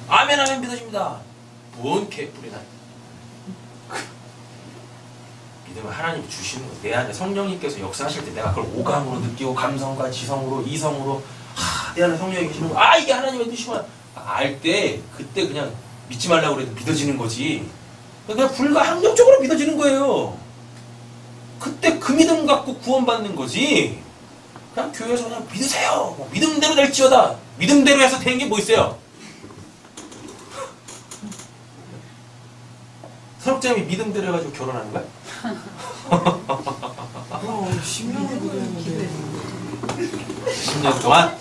아멘 하면 믿어집니다. 뭔 개뿔이다. 믿으면 하나님이 주시는 거예요. 내 안에 성령님께서 역사하실 때 내가 그걸 오감으로 느끼고 감성과 지성으로 이성으로 내 안에 성령이 계시는 거. 이게 하나님의 뜻이구나. 알 때 그때 그냥 믿지 말라고 그래도 믿어지는 거지. 그냥 불가항력적으로 믿어지는 거예요. 그때 그 믿음 갖고 구원받는 거지. 그냥 교회에서 그냥 믿으세요. 믿음대로 될지어다. 믿음대로 해서 되는 게 뭐 있어요? 설국장님이 믿음대로 해가지고 결혼하는 거야? 그럼 10년을 기도했는데 10년 동안?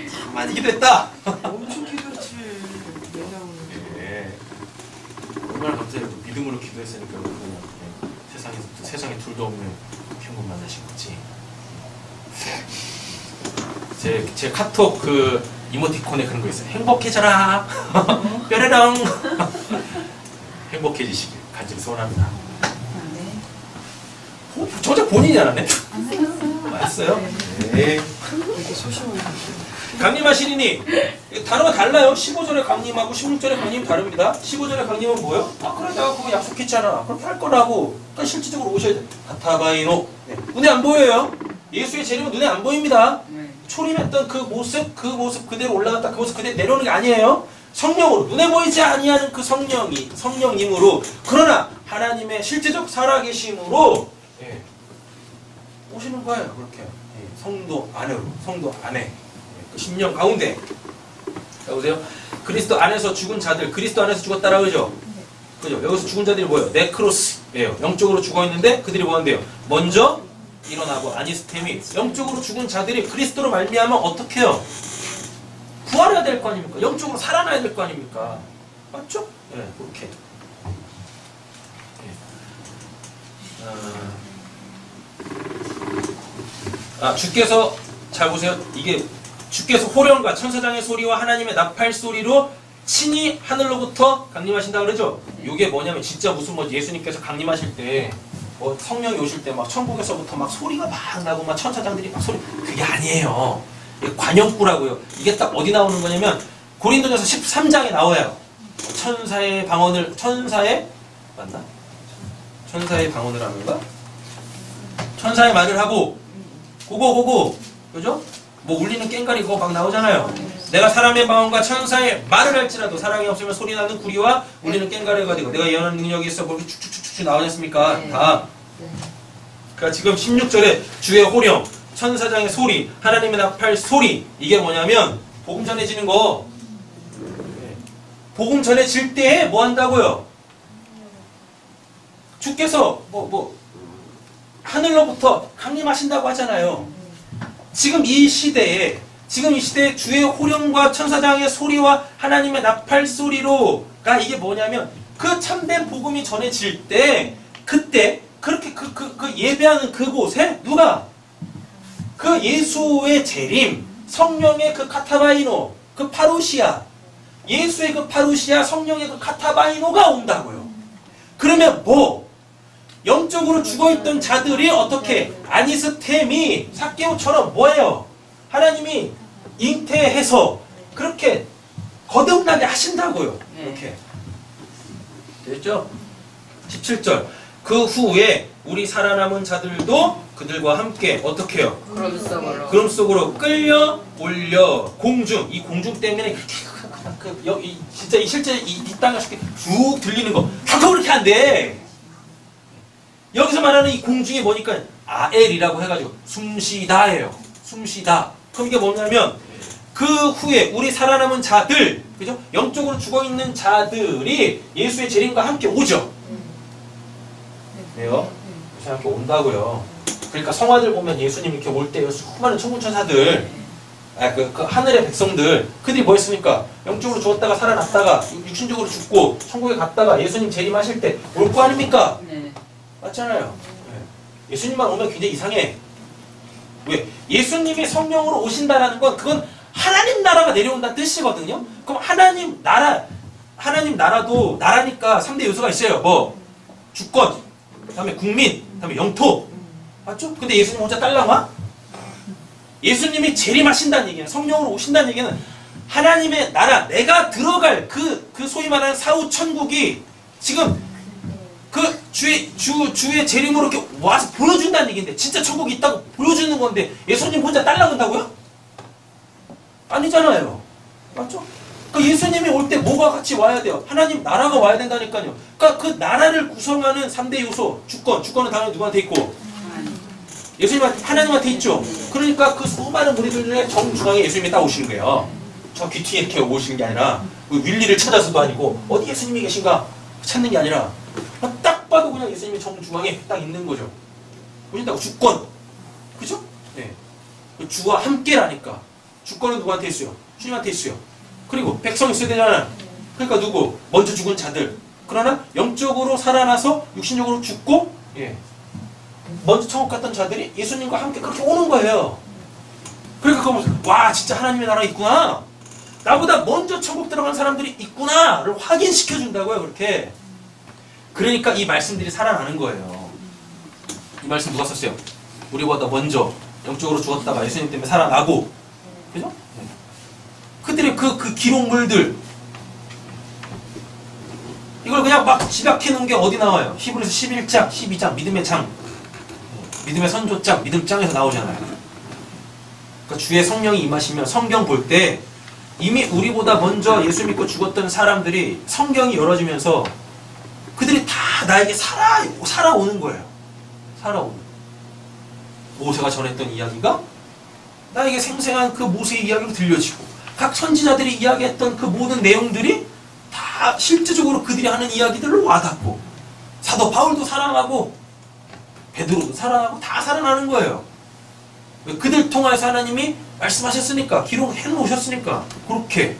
참 많이 기도했다. 엄청 기도했지. 왜냐면 네. 얼마나 갑자기 믿음으로 기도했으니까 그냥 세상에 둘도 없는 평균 만나신 거지. 제 카톡 그 이모티콘에 그런 거 있어요. 행복해져라. 뾰로롱. 행복해지시길 간절히 소원합니다. 저자 본인이 안 하네? 맞았어요? 네. 이렇게 소심하게 강림하시리니 단어가 달라요. 15절의 강림하고 16절의 강림은 다릅니다. 15절의 강림은 뭐예요? 그래 내가 그거 약속했잖아. 그렇게 할 거라고. 그러니까 실질적으로 오셔야 돼. 가타바이노. 네. 눈에 안 보여요. 예수의 재림은 눈에 안 보입니다. 초림했던 그 모습 그대로 올라갔다 그 모습 그대로 내려오는 게 아니에요. 성령으로 눈에 보이지 아니하는 그 성령님으로 그러나 하나님의 실제적 살아계심으로 오시는 거예요. 그렇게 성도 안으로 성도 안에 그 심령 가운데. 자 보세요. 그리스도 안에서 죽은 자들 그리스도 안에서 죽었다라 그러죠. 그죠? 여기서 죽은 자들이 뭐예요? 네크로스예요. 영적으로 죽어 있는데 그들이 뭐 한대요? 먼저 일어나고 아니스템이 영적으로 죽은 자들이 그리스도로 말미암아 어떻게 해요? 부활해야 될 거 아닙니까? 영적으로 살아나야 될 거 아닙니까? 맞죠? 예, 네, 그렇게. 주께서 잘 보세요. 이게 주께서 호령과 천사장의 소리와 하나님의 나팔 소리로 친히 하늘로부터 강림하신다 그러죠? 이게 뭐냐면 진짜 무슨 뭐 예수님께서 강림하실 때 뭐 성령이 오실 때 막 천국에서부터 막 소리가 막 나고 막 천사장들이 막 소리 그게 아니에요. 이게 관용구라고요. 이게 딱 어디 나오는 거냐면 고린도전서 13장에 나와요. 천사의 방언을 맞나? 천사의 방언을 하는가? 천사의 말을 하고 고고 그죠? 뭐 울리는 깽가리 그거 막 나오잖아요. 내가 사람의 방언과 천사의 말을 할지라도 사랑이 없으면 소리나는 구리와 울리는 깽가리가 되고 내가 예언하는 능력이 있어 뭐 이렇게 축축축축 나오지 않습니까? 다. 그러니까 지금 16절에 주의 호령, 천사장의 소리, 하나님의 나팔 소리 이게 뭐냐면 복음 전해지는 거. 복음 전해질 때에 뭐 한다고요? 주께서 하늘로부터 강림하신다고 하잖아요. 지금 이 시대에 주의 호령과 천사장의 소리와 하나님의 나팔 소리로가 이게 뭐냐면 그 참된 복음이 전해질 때 그때 그렇게 그 예배하는 그곳에 누가 그 예수의 재림, 성령의 그 카타바이노, 그 파루시아, 예수의 그 파루시아, 성령의 그 카타바이노가 온다고요. 그러면 영적으로 죽어있던 자들이 어떻게 아니스템이 삭개오처럼 뭐예요? 하나님이 잉태해서 그렇게 거듭나게 하신다고요. 이렇게 됐죠? 17절 그 후에 우리 살아남은 자들도 그들과 함께 어떻게 해요? 구름 속으로 끌려 올려 공중, 이 공중 때문에 진짜 이 실제 이 땅을 쭉 들리는 거 다 그렇게 안 돼. 여기서 말하는 이 공중이 뭐니까 아엘이라고 해가지고 숨쉬다예요. 숨쉬다. 그럼 이게 뭐냐면 그 후에 우리 살아남은 자들, 그죠? 영적으로 죽어있는 자들이 예수의 재림과 함께 오죠. 왜요? 예수님 함께 온다고요. 그러니까 성화들 보면 예수님 이렇게 올 때 수많은 천군천사들, 그 하늘의 백성들, 그들이 뭐 했습니까? 영적으로 죽었다가 살아났다가 육신적으로 죽고 천국에 갔다가 예수님 재림하실 때 올 거 아닙니까? 맞잖아요. 예수님만 오면 굉장히 이상해. 왜? 예수님이 성령으로 오신다라는 건 그건 하나님 나라가 내려온다는 뜻이거든요. 그럼 하나님 나라도 나라니까 3대 요소가 있어요. 주권, 그다음에 국민, 그다음에 영토. 맞죠? 근데 예수님 혼자 딸랑와? 예수님이 재림하신다는 얘기는, 성령으로 오신다는 얘기는 하나님의 나라, 내가 들어갈 그 소위 말하는 사후천국이 지금 주의 재림으로 이렇게 와서 보여준다는 얘기인데, 진짜 천국이 있다고 보여주는 건데 예수님 혼자 딸랑온다고요? 아니잖아요. 맞죠? 그러니까 예수님이 올 때 뭐가 같이 와야 돼요? 하나님 나라가 와야 된다니까요. 그러니까 그 나라를 구성하는 3대 요소, 주권은 당연히 누구한테 있고? 하나님한테 있죠. 그러니까 그 수많은 무리들의 정중앙에 예수님이 딱 오시는 거예요. 저 귀퉁이에 이렇게 오시는 게 아니라 윌리를 찾아서도 아니고 어디 예수님이 계신가 찾는 게 아니라 딱 봐도 그냥 예수님이 정중앙에 딱 있는 거죠. 보신다고 주권. 그죠? 네. 주와 함께라니까. 주권은 누구한테 있어요? 주님한테 있어요. 그리고 백성이 있어야 되잖아요. 그러니까 누구? 먼저 죽은 자들. 그러나 영적으로 살아나서 육신적으로 죽고 먼저 천국 갔던 자들이 예수님과 함께 그렇게 오는 거예요. 그러니까 그거 보면서 와 진짜 하나님의 나라가 있구나. 나보다 먼저 천국 들어간 사람들이 있구나를 확인시켜 준다고요. 그렇게. 그러니까 이 말씀들이 살아나는 거예요. 이 말씀 누가 썼어요? 우리보다 먼저 영적으로 죽었다가 예수님 때문에 살아나고, 그죠? 그들의 그 기록물들, 이걸 그냥 막 집약해 놓은 게 어디 나와요? 히브리서 11장, 12장, 믿음의 장, 믿음의 선조장, 믿음장에서 나오잖아요. 그러니까 주의 성령이 임하시면 성경 볼 때 이미 우리보다 먼저 예수 믿고 죽었던 사람들이 성경이 열어지면서 그들이 다 나에게 살아오는 거예요. 살아오는. 모세가 전했던 이야기가 나에게 생생한 그 모세의 이야기로 들려지고, 각 선지자들이 이야기했던 그 모든 내용들이 다 실제적으로 그들이 하는 이야기들로 와닿고, 사도 바울도 살아나고 베드로도 살아나고 다 살아나는 거예요. 그들 통해서 하나님이 말씀하셨으니까, 기록해 놓으셨으니까. 그렇게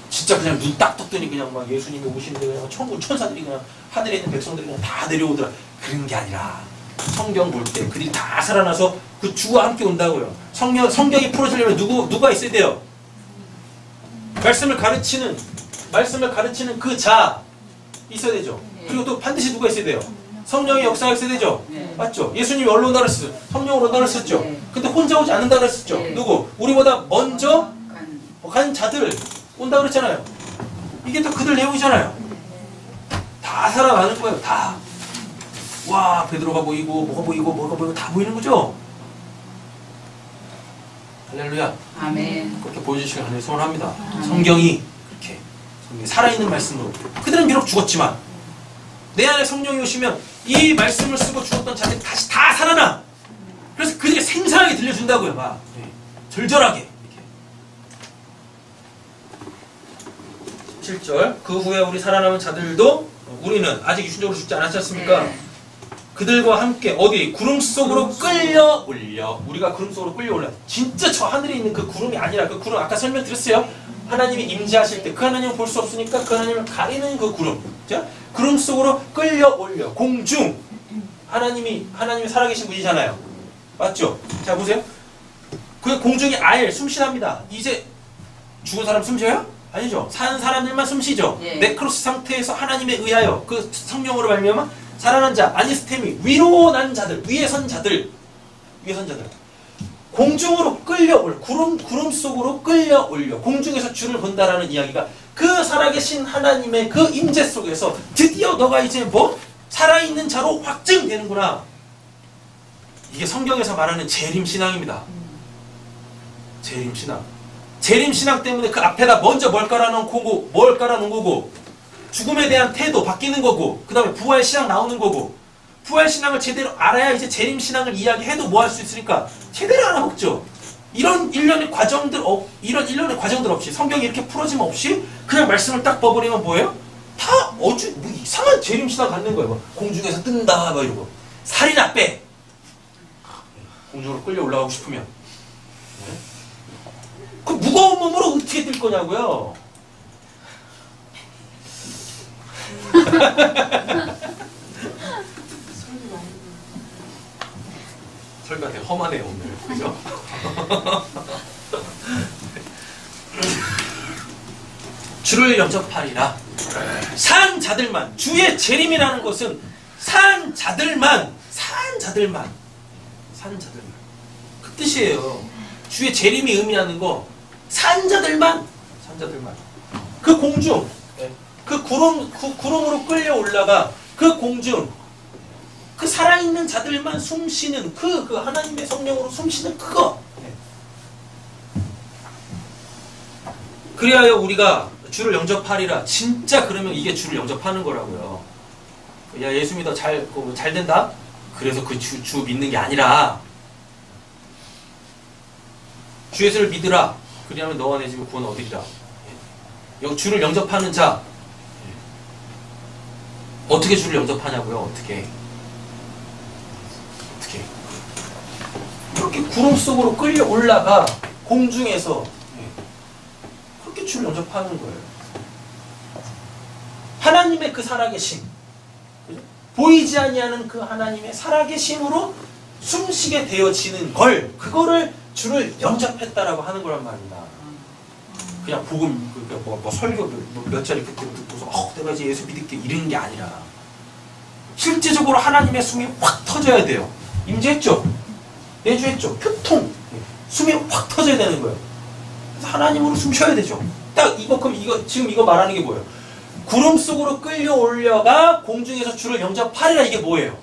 진짜 그냥 눈 딱 떴더니 그냥 막 예수님이 오시는데 그냥 천군 천사들이 그냥 하늘에 있는 백성들이 그냥 다 내려오더라. 그런 게 아니라 성경 볼 때 그들이 다 살아나서 그 주와 함께 온다고요. 성경이 풀어지려면 누가 있어야 돼요? 말씀을 가르치는 그 자 있어야 되죠. 그리고 또 반드시 누가 있어야 돼요? 성령의 역사가 있어야 되죠. 맞죠? 예수님이 얼로 온다 그랬어요. 성령으로 온다 그랬었죠. 근데 혼자 오지 않는다 그랬었죠. 누구? 우리보다 먼저 간 자들 온다 그랬잖아요. 이게 또 그들 내용이잖아요. 다 살아가는 거예요. 다. 와, 베드로가 보이고 뭐가 보이고 다 보이는 거죠. 할렐루야. 아멘. 그렇게 보여주시길 하나님 소원합니다. 성경이 그렇게 살아있는 말씀으로. 그들은 비록 죽었지만 내 안에 성령이 오시면 이 말씀을 쓰고 죽었던 자들이 다시 다 살아나. 그래서 그들이 생생하게 들려준다고요. 막 절절하게. 7절 그 후에 우리 살아남은 자들도 우리는 아직 육신적으로 죽지 않았지 않습니까? 네. 그들과 함께 어디 구름 속으로 끌려 올려. 우리가 구름 속으로 끌려 올라. 진짜 저 하늘에 있는 그 구름이 아니라 그 구름 아까 설명드렸어요. 하나님이 임재하실 때 그 하나님을 볼 수 없으니까 그 하나님을 가리는 그 구름. 자, 구름 속으로 끌려 올려. 공중. 하나님이 살아계신 분이잖아요. 맞죠? 자 보세요. 그 공중이 아예 숨쉬랍니다. 이제 죽은 사람 숨쉬어요? 아니죠. 사는 사람들만 숨쉬죠. 예. 네크로스 상태에서 하나님에 의하여 그 성령으로 말미암아 살아난 자, 아니스테미, 위로 난 자들, 위에 선 자들, 공중으로 끌려 올려, 구름 속으로 끌려 올려, 공중에서 주를 본다라는 이야기가 그 살아계신 하나님의 그 임재 속에서 드디어 너가 이제 뭐 살아있는 자로 확증되는구나. 이게 성경에서 말하는 재림신앙입니다. 재림신앙. 재림신앙 때문에 그 앞에다 먼저 뭘 깔아놓은 거고, 죽음에 대한 태도 바뀌는 거고, 그 다음에 부활신앙 나오는 거고, 부활신앙을 제대로 알아야 이제 재림신앙을 이야기해도 뭐 할 수 있으니까 제대로 알아먹죠. 이런 일련의 과정들 없이, 성경이 이렇게 풀어짐 없이 그냥 말씀을 딱 버버리면 뭐예요? 다 뭐 이상한 재림신앙 갖는 거예요. 뭐 공중에서 뜬다 막 이러고. 살이나 빼. 공중으로 끌려 올라가고 싶으면. 네? 그 무거운 몸으로 어떻게 뛸 거냐고요. 설가 되게 험하네요 오늘. 그죠? 주를 영접하리라. 산 자들만. 주의 재림이라는 것은 산 자들만. 그 뜻이에요. 주의 재림이 의미하는 거 산 자들만. 그 공중, 그 구름으로 끌려 올라가 그 공중, 그 살아있는 자들만 숨쉬는 그 하나님의 성령으로 숨쉬는 그거. 그래야 우리가 주를 영접하리라. 진짜 그러면 이게 주를 영접하는 거라고요. 야 예수 믿어 잘 된다? 그래서 그 주 믿는 게 아니라 주 예수를 믿으라. 그리하면 너와 내 집에 구원 얻으리라. 주를 영접하는 자. 어떻게 주를 영접하냐고요? 어떻게 이렇게 구름 속으로 끌려 올라가 공중에서 그렇게 주를 영접하는 거예요. 하나님의 그 살아계심, 보이지 아니하는 그 하나님의 살아계심으로 숨쉬게 되어지는 걸, 그거를 주를 영접했다라고 하는 거란 말입니다. 그냥 복음 뭐 설교 몇 자리 그때 듣고서 내가 이제 예수 믿을게 이런 게 아니라 실제적으로 하나님의 숨이 확 터져야 돼요. 임재했죠? 내주했죠? 교통! 숨이 확 터져야 되는 거예요. 그래서 하나님으로 숨 쉬어야 되죠. 딱 지금 이거 말하는 게 뭐예요? 구름 속으로 끌려 올려가 공중에서 주를 영접하리라. 이게 뭐예요?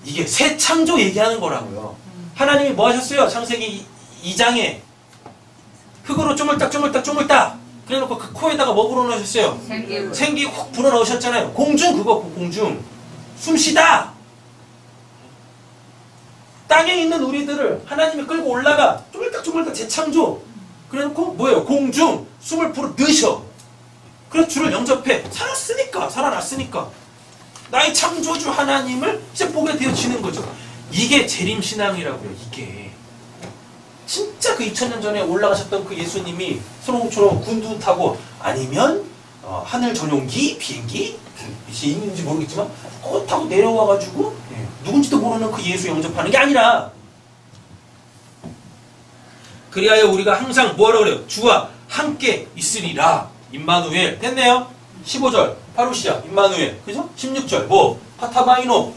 이게 새 창조 얘기하는 거라고요. 하나님이 뭐 하셨어요? 창세기 2장에 흙으로 쪼물딱 그래놓고 그 코에다가 뭐 불어넣으셨어요? 생기 훅 불어넣으셨잖아요. 공중 공중 숨쉬다. 땅에 있는 우리들을 하나님이 끌고 올라가 쪼물딱 재창조. 그래놓고 뭐예요? 공중 숨을 불어넣으셔. 그래서 주를 영접해. 살아났으니까 나의 창조주 하나님을 이제 보게 되어지는 거죠. 이게 재림신앙이라고요. 이게 진짜 그 2000년 전에 올라가셨던 그 예수님이 손오공처럼 군두 타고 아니면 하늘 전용기, 비행기 있는지 모르겠지만 그거 타고 내려와가지고 누군지도 모르는 그 예수 영접하는 게 아니라, 그리하여 우리가 항상 뭐라고 그래요? 주와 함께 있으리라. 임마누엘. 됐네요. 15절 파루시아 임마누엘. 그죠? 16절 파타바이노.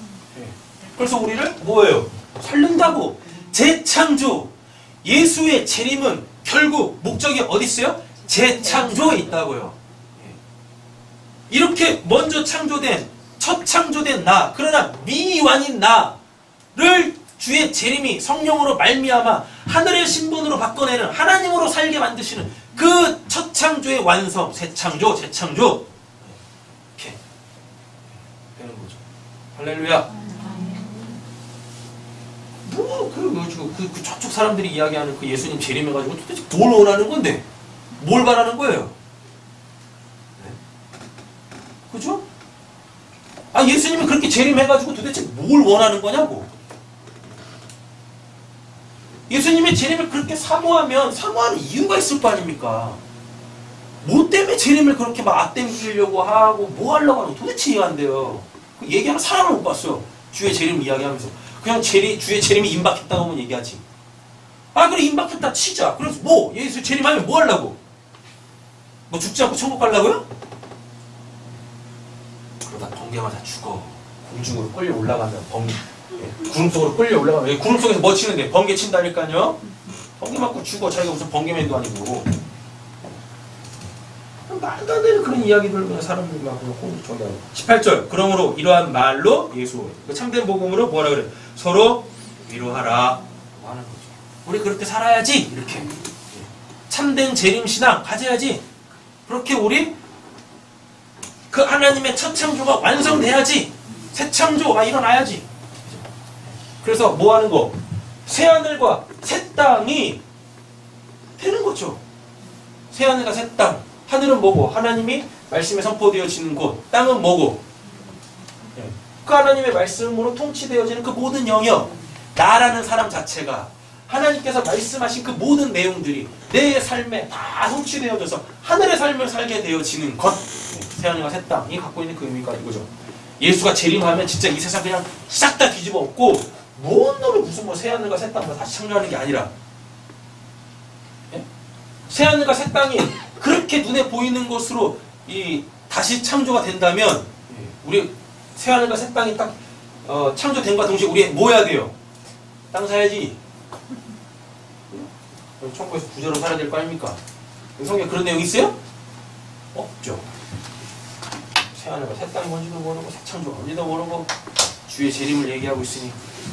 그래서 우리를 뭐예요? 살른다고. 재창조. 예수의 재림은 결국 목적이 어디 있어요? 재창조에 있다고요. 이렇게 먼저 첫 창조된 나, 그러나 미완인 나를 주의 재림이 성령으로 말미암아 하늘의 신분으로 바꿔내는, 하나님으로 살게 만드시는 그 첫 창조의 완성, 재창조 이렇게 되는 거죠. 할렐루야. 그 저쪽 사람들이 이야기하는 그 예수님 재림해가지고 도대체 뭘 원하는 건데? 뭘 바라는 거예요? 네? 그죠? 아, 예수님이 그렇게 재림해가지고 도대체 뭘 원하는 거냐고. 예수님이 재림을 그렇게 사모하면 사모하는 이유가 있을 거 아닙니까? 뭐 때문에 재림을 그렇게 막 앞당기려고 하고 뭐 하려고 하는 거 도대체 이해 안 돼요. 그 얘기하는 사람을 못 봤어요. 주의 재림 이야기하면서. 그냥 주의 재림이 임박했다고 하면 얘기하지. 아, 그래, 임박했다 치자. 그래서 뭐? 예수 재림하면 뭐 하려고? 뭐 죽지 않고 천국 가려고요? 그러다 번개마다 죽어. 공중으로 끌려 올라가면 구름 속으로 끌려 올라가면 구름 속에서 뭐 치는데 번개 친다니까요. 번개 맞고 죽어. 자기가 무슨 번개맨도 아니고. 말도 안 되는 그런 이야기들 그냥 사람들이 막 저기 하고. 18절. 그러므로 이러한 말로 예수 참된 복음으로 뭐라 그래? 서로 위로하라 하는 거죠. 우리 그렇게 살아야지. 이렇게 참된 재림 신앙 가져야지. 그렇게 우리 그 하나님의 첫 창조가 완성돼야지. 새 창조가 일어나야지. 그래서 뭐 하는 거? 새 하늘과 새 땅이 되는 거죠. 새 하늘과 새 땅. 하늘은 뭐고? 하나님이 말씀에 선포되어지는 곳. 땅은 뭐고? 그 하나님의 말씀으로 통치되어지는 그 모든 영역. 나라는 사람 자체가 하나님께서 말씀하신 그 모든 내용들이 내 삶에 다 통치되어져서 하늘의 삶을 살게 되어지는 것. 새 하늘과 새 땅이 갖고 있는 그 의미가 이거죠. 예수가 재림하면 진짜 이 세상 그냥 싹 다 뒤집어 엎고 뭔 놈이 무슨 뭐 새 하늘과 새 땅을 다시 창조하는 게 아니라 새 하늘과 새 땅이 그렇게 눈에 보이는 것으로 이 다시 창조가 된다면 우리 새 하늘과 새 땅이 딱 창조된과 동시에 우리 뭐 해야 돼요? 땅 사야지. 천국에서 부자로 살아야 될 거 아닙니까? 성경에 그런 내용 있어요? 없죠. 새 하늘과 새 땅이 뭔지도 모르고 새 창조가 뭔지도 모르고 주의 재림을 얘기하고 있으니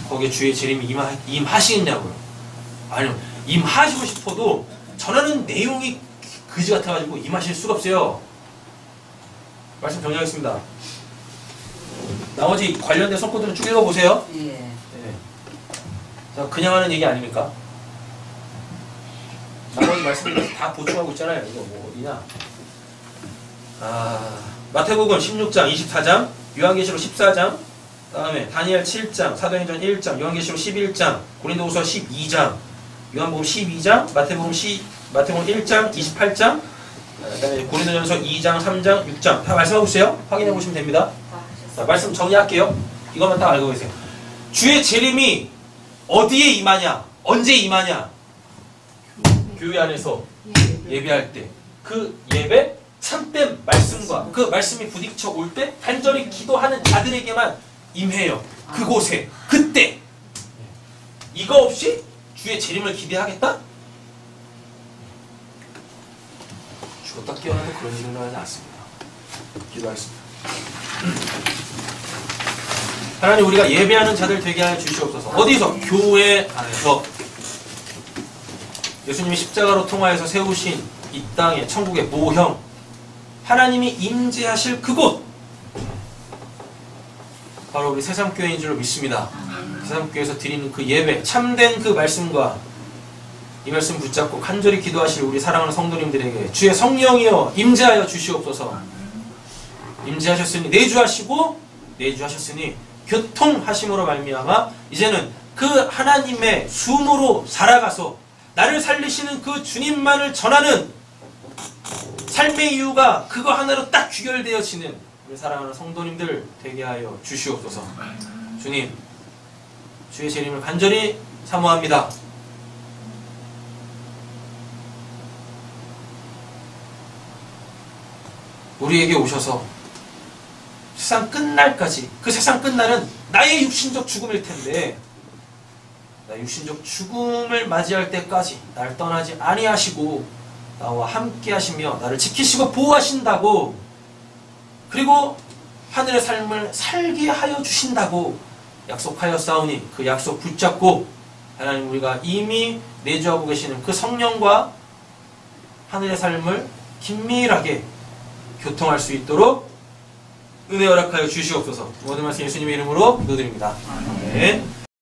거기에 주의 재림이 임하시겠냐고요. 아니요. 임하시고 싶어도 전하는 내용이 그지 같아가지고 임하실 수가 없어요. 말씀 정리하겠습니다. 나머지 관련된 석고들은 쭉 읽어보세요. 예. 네. 자, 그냥 하는 얘기 아닙니까? 나머지 말씀들 다 보충하고 있잖아요. 이거 뭐 어디냐? 마태복음 16장, 24장, 요한계시록 14장, 다음에 다니엘 7장, 사도행전 1장, 요한계시록 11장, 고린도후서 12장, 요한복음 12장, 마태복음 1장, 28장, 그다음에 고린도전서 2장, 3장, 6장 다 말씀해 보세요. 확인해 보시면 됩니다. 자, 말씀 정리할게요. 이것만 딱 알고 계세요. 주의 재림이 어디에 임하냐? 언제 임하냐? 교회 안에서 예배할 때 그 예배 참된 말씀과 그 말씀이 부딪혀 올 때 간절히 기도하는 자들에게만 임해요. 그곳에 그때 이거 없이 주의 재림을 기대하겠다? 죽었다 깨어나도 그런 일은 하지 않습니다. 기도하겠습니다. 하나님, 우리가 예배하는 자들 되게 하여 주시옵소서. 어디서? 교회 안에서. 예수님이 십자가로 통하여서 세우신 이 땅의 천국의 모형, 하나님이 임재하실 그곳, 바로 우리 새삼교회인 줄로 믿습니다. 새삼교회에서 드리는 그 예배, 참된 그 말씀과 이 말씀 붙잡고 간절히 기도하실 우리 사랑하는 성도님들에게 주의 성령이여 임재하여 주시옵소서. 임재하셨으니 내주하셨으니 교통하심으로 말미암아 이제는 그 하나님의 숨으로 살아가서 나를 살리시는 그 주님만을 전하는 삶의 이유가 그거 하나로 딱 귀결되어지는 우리 사랑하는 성도님들 되게 하여 주시옵소서. 주님, 주의 재림을 간절히 사모합니다. 우리에게 오셔서 세상 끝날까지, 그 세상 끝날은 나의 육신적 죽음일 텐데 나 육신적 죽음을 맞이할 때까지 날 떠나지 아니하시고 나와 함께 하시며 나를 지키시고 보호하신다고, 그리고 하늘의 삶을 살게 하여 주신다고 약속하였사오니 그 약속 붙잡고 하나님, 우리가 이미 내주하고 계시는 그 성령과 하늘의 삶을 긴밀하게 교통할 수 있도록 은혜 허락하여 주시옵소서. 모든 말씀 예수님의 이름으로 기도드립니다. 아멘.